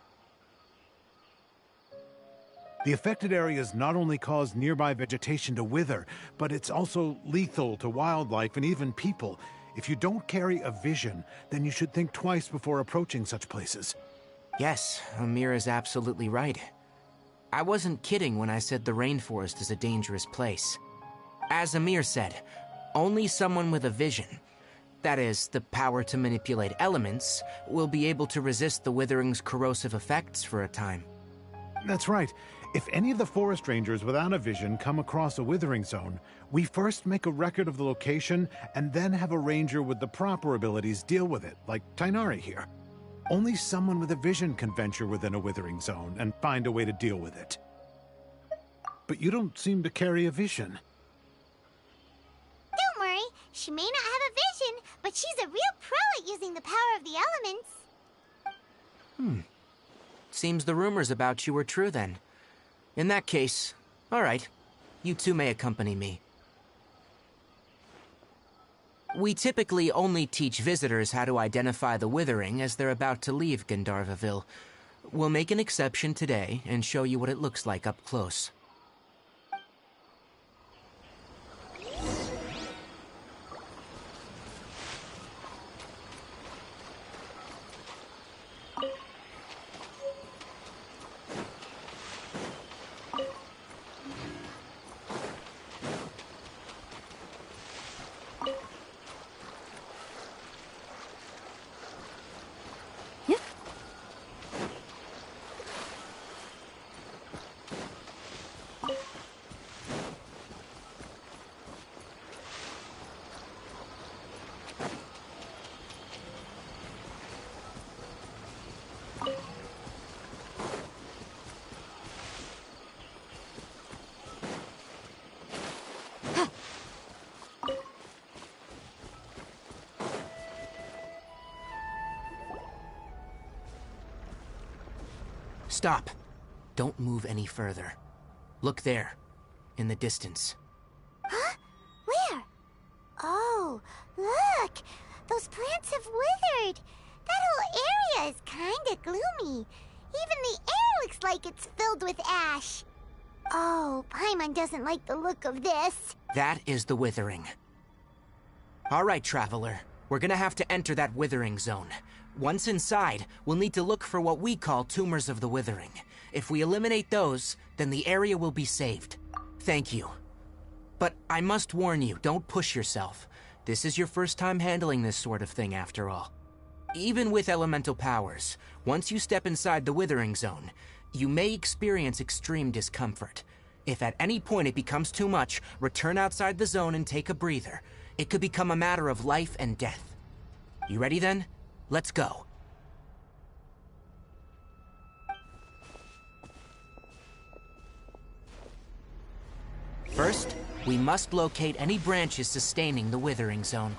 The affected areas not only cause nearby vegetation to wither, but it's also lethal to wildlife and even people. If you don't carry a vision, then you should think twice before approaching such places. Yes, Amir is absolutely right. I wasn't kidding when I said the rainforest is a dangerous place. As Amir said, only someone with a vision, that is, the power to manipulate elements, will be able to resist the Withering's corrosive effects for a time. That's right. If any of the forest rangers without a vision come across a withering zone, we first make a record of the location and then have a ranger with the proper abilities deal with it, like Tighnari here. Only someone with a vision can venture within a withering zone and find a way to deal with it. But you don't seem to carry a vision. Don't worry, she may not have a vision, but she's a real pro at using the power of the elements. Seems the rumors about you were true then. In that case, all right, you two may accompany me. We typically only teach visitors how to identify the Withering as they're about to leave Gandharvaville. We'll make an exception today and show you what it looks like up close. Stop. Don't move any further. Look there, in the distance. Huh? Where? Oh, look! Those plants have withered! That whole area is kinda gloomy. Even the air looks like it's filled with ash. Oh, Paimon doesn't like the look of this. That is the Withering. All right, Traveler. We're gonna have to enter that Withering zone. Once inside, we'll need to look for what we call tumors of the Withering. If we eliminate those, then the area will be saved. Thank you. But I must warn you, don't push yourself. This is your first time handling this sort of thing, after all. Even with elemental powers, once you step inside the Withering zone, you may experience extreme discomfort. If at any point it becomes too much, return outside the zone and take a breather. It could become a matter of life and death. You ready then? Let's go. First, we must locate any branches sustaining the Withering zone.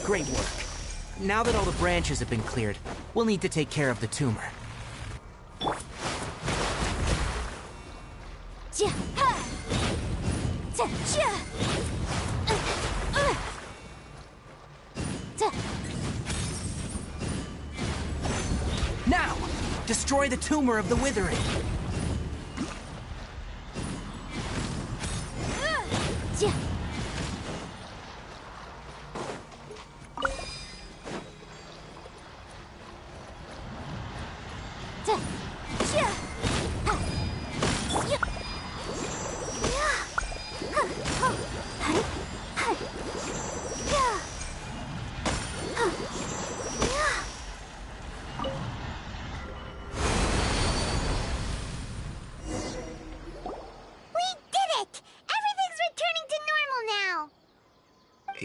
Great work. Now that all the branches have been cleared, we'll need to take care of the tumor. Now, destroy the tumor of the withering.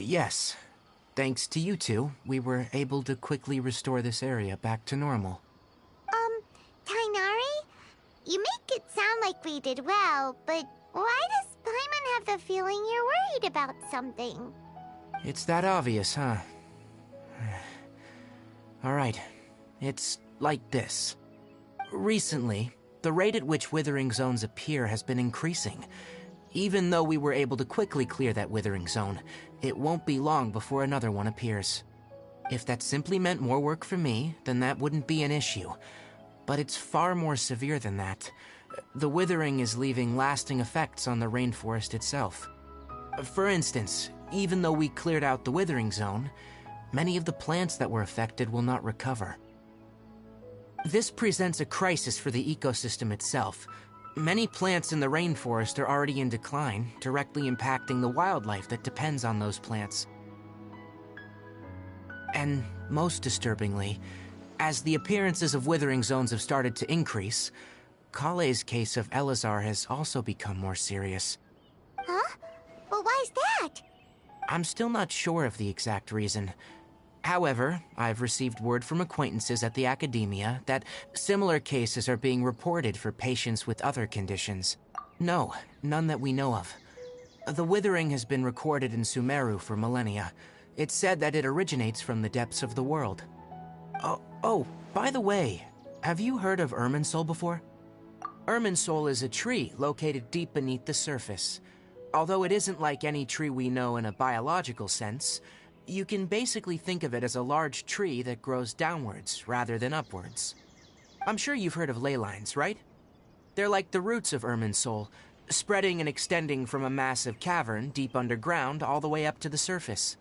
Yes. Thanks to you two, we were able to quickly restore this area back to normal. Tainari? You make it sound like we did well, but why does Paimon have the feeling you're worried about something? It's that obvious, huh? Alright. It's like this. Recently, the rate at which withering zones appear has been increasing. Even though we were able to quickly clear that withering zone, it won't be long before another one appears. If that simply meant more work for me, then that wouldn't be an issue. But it's far more severe than that. The withering is leaving lasting effects on the rainforest itself. For instance, even though we cleared out the withering zone, many of the plants that were affected will not recover. This presents a crisis for the ecosystem itself. Many plants in the rainforest are already in decline, directly impacting the wildlife that depends on those plants. And most disturbingly, as the appearances of withering zones have started to increase, Kale's case of Elazar has also become more serious. Huh? Well, why's that? I'm still not sure of the exact reason. However, I've received word from acquaintances at the academia that similar cases are being reported for patients with other conditions. No, none that we know of. The withering has been recorded in Sumeru for millennia. It's said that it originates from the depths of the world. Oh, by the way, have you heard of Irminsul before? Irminsul is a tree located deep beneath the surface. Although it isn't like any tree we know in a biological sense, you can basically think of it as a large tree that grows downwards rather than upwards. I'm sure you've heard of ley lines, right? They're like the roots of Irminsul, spreading and extending from a massive cavern deep underground all the way up to the surface.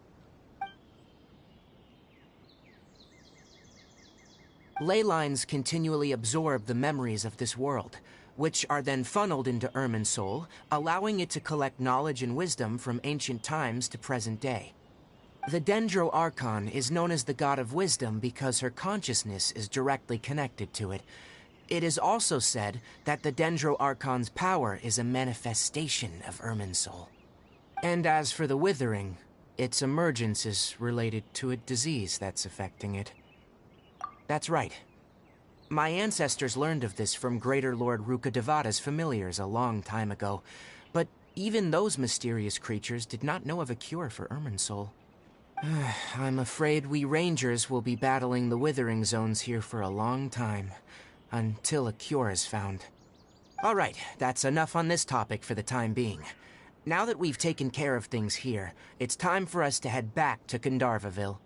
Ley lines continually absorb the memories of this world, which are then funneled into Irminsul, allowing it to collect knowledge and wisdom from ancient times to present day. The Dendro Archon is known as the God of Wisdom because her consciousness is directly connected to it. It is also said that the Dendro Archon's power is a manifestation of Irminsul. And as for the Withering, its emergence is related to a disease that's affecting it. That's right. My ancestors learned of this from Greater Lord Rukkhadevata's familiars a long time ago, but even those mysterious creatures did not know of a cure for Irminsul. I'm afraid we Rangers will be battling the withering zones here for a long time, until a cure is found. Alright, that's enough on this topic for the time being. Now that we've taken care of things here, it's time for us to head back to Gandharvaville.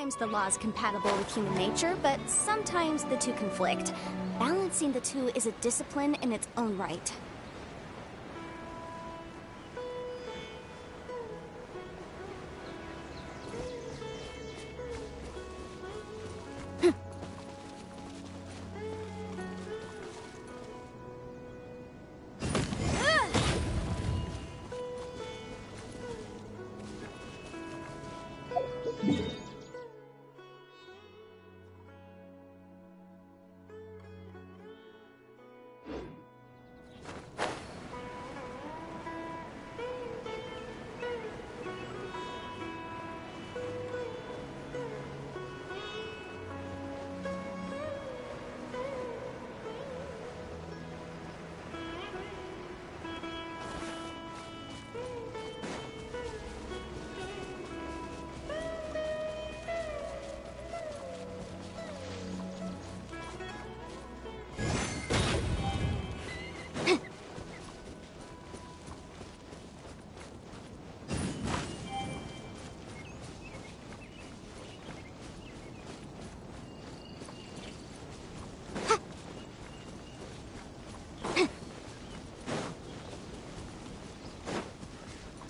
Sometimes the law is compatible with human nature, but sometimes the two conflict. Balancing the two is a discipline in its own right.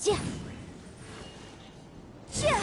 Yeah. Yeah.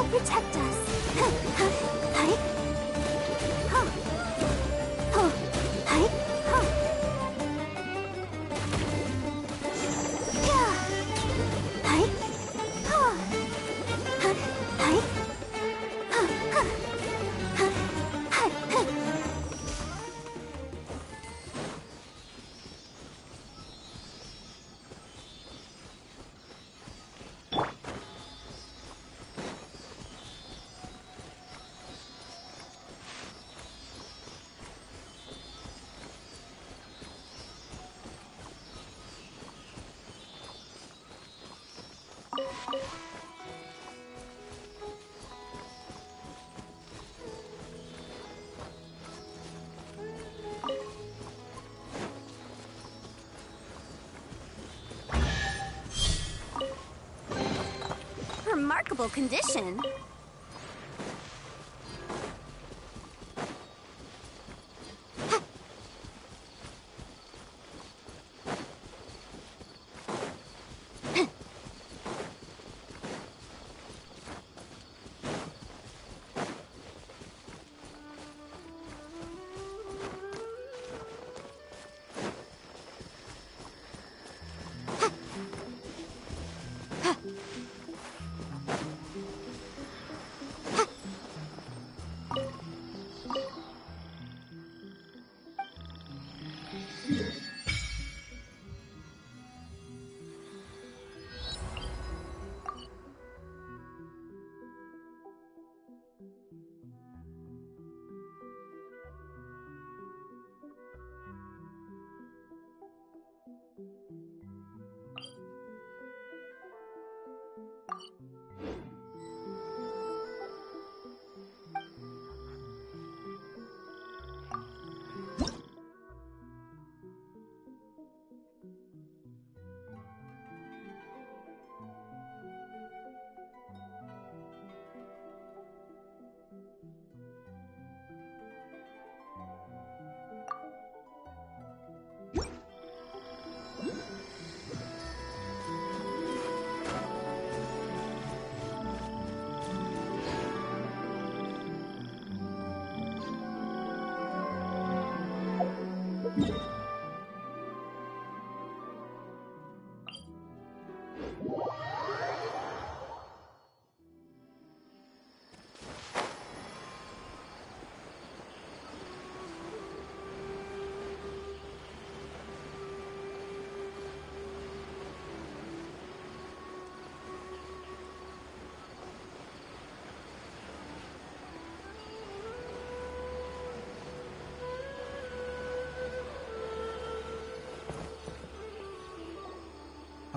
protect us. Remarkable condition.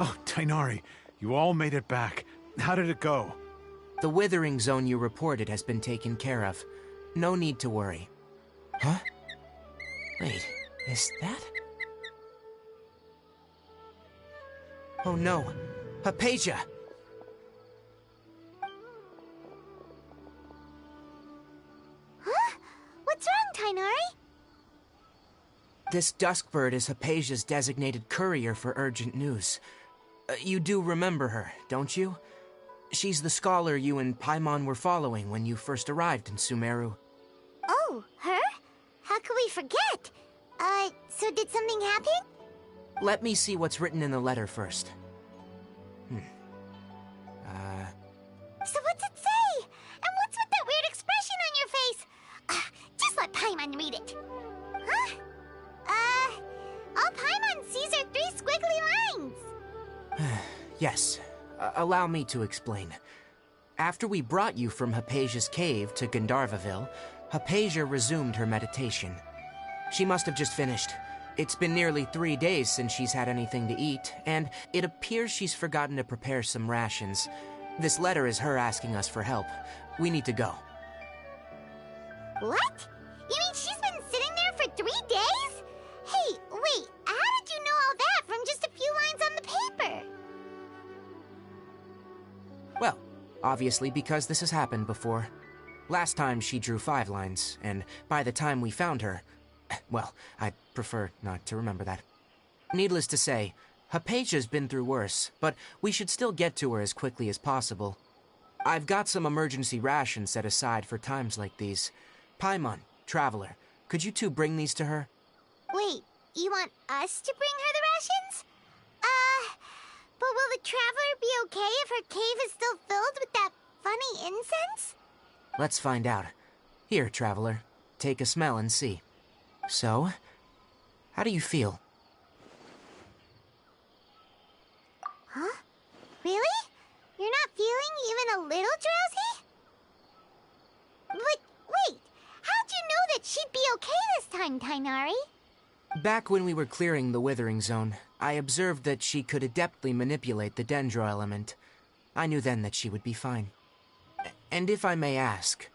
Oh, Tainari, you all made it back. How did it go? The withering zone you reported has been taken care of. No need to worry. Huh? Wait, is that? Oh no, Hypatia! Huh? What's wrong, Tainari? This Duskbird is Hypatia's designated courier for urgent news. You do remember her, don't you? She's the scholar you and Paimon were following when you first arrived in Sumeru. Oh, her? How could we forget? So did something happen? Let me see what's written in the letter first. So what's it say? And what's with that weird expression on your face? Just let Paimon read it. Huh? All Paimon sees are 3 squiggly lines. Yes. Allow me to explain. After we brought you from Hypatia's cave to Gandharvaville, Hypatia resumed her meditation. She must have just finished. It's been nearly 3 days since she's had anything to eat, and it appears she's forgotten to prepare some rations. This letter is her asking us for help. We need to go. What? You mean she's been sitting there for 3 days? Hey, wait, how did you know all that from just a few lines on the paper? Well, obviously because this has happened before. Last time she drew 5 lines, and by the time we found her... Well, I'd prefer not to remember that. Needless to say, Hypatia's been through worse, but we should still get to her as quickly as possible. I've got some emergency rations set aside for times like these. Paimon, Traveler, could you two bring these to her? Wait, you want us to bring her the rations? But will the Traveler be okay if her cave is still filled with that funny incense? Let's find out. Here, Traveler, take a smell and see. So, how do you feel? Huh? Really? You're not feeling even a little drowsy? But wait, how'd you know that she'd be okay this time, Tainari? Back when we were clearing the Withering Zone, I observed that she could adeptly manipulate the Dendro element. I knew then that she would be fine. And if I may ask,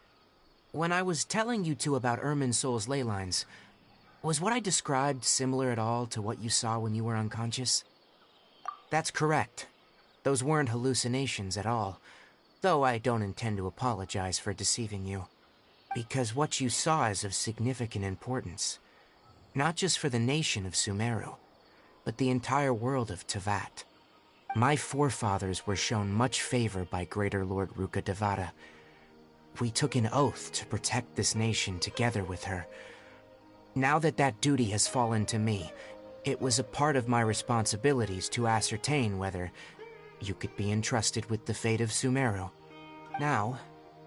when I was telling you two about Irminsul's ley lines, was what I described similar at all to what you saw when you were unconscious? That's correct. Those weren't hallucinations at all, though I don't intend to apologize for deceiving you. Because what you saw is of significant importance. Not just for the nation of Sumeru, but the entire world of Teyvat. My forefathers were shown much favor by Greater Lord Ruka Devata. We took an oath to protect this nation together with her. Now that that duty has fallen to me, it was a part of my responsibilities to ascertain whether you could be entrusted with the fate of Sumeru. Now,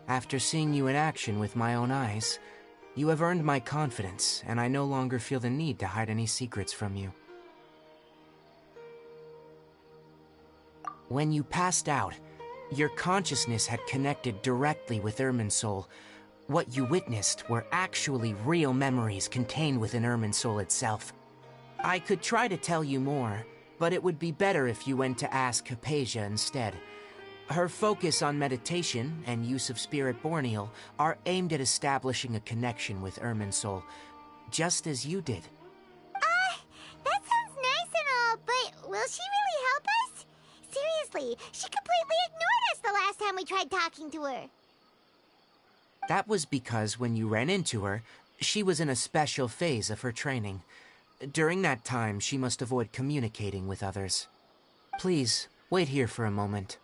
after seeing you in action with my own eyes, you have earned my confidence, and I no longer feel the need to hide any secrets from you. When you passed out, your consciousness had connected directly with Irminsul. What you witnessed were actually real memories contained within Irminsul itself. I could try to tell you more, but it would be better if you went to ask Hypatia instead. Her focus on meditation and use of Spirit Borneal are aimed at establishing a connection with Irminsul, just as you did. That sounds nice and all, but will she really help us? Seriously, she completely ignored us the last time we tried talking to her. That was because when you ran into her, she was in a special phase of her training. During that time, she must avoid communicating with others. Please, wait here for a moment.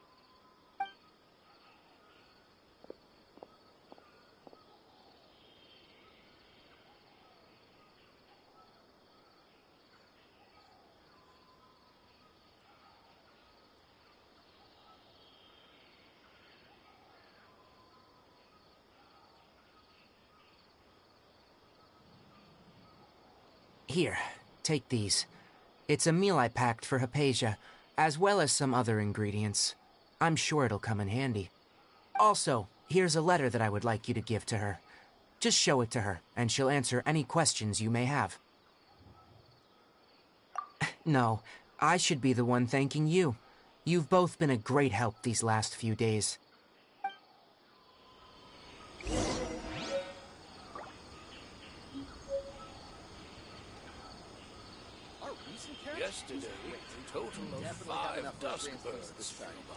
Here, take these. It's a meal I packed for Hypatia, as well as some other ingredients. I'm sure it'll come in handy. Also, here's a letter that I would like you to give to her. Just show it to her, and she'll answer any questions you may have. No, I should be the one thanking you. You've both been a great help these last few days. Yesterday, a total of 5 dusk birds flew by.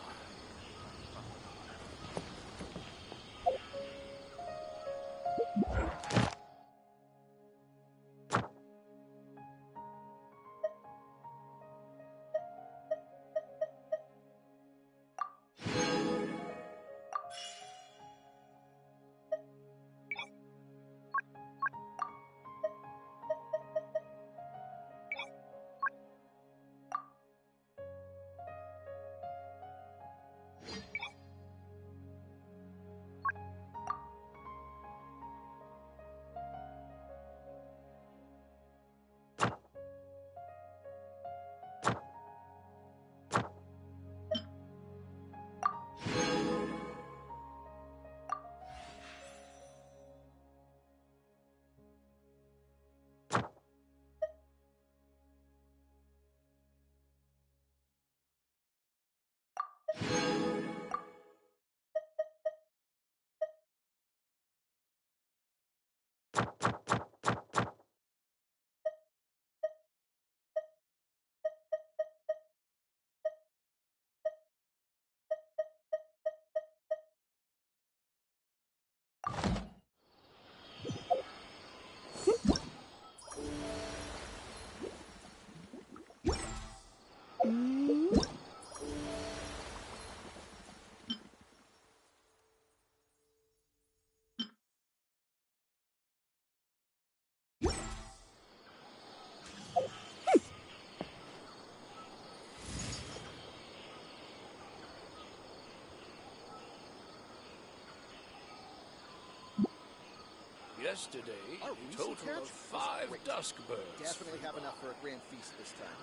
Yesterday, Our a recent total catch of was 5 great. dusk birds. Definitely have enough for a grand feast this time.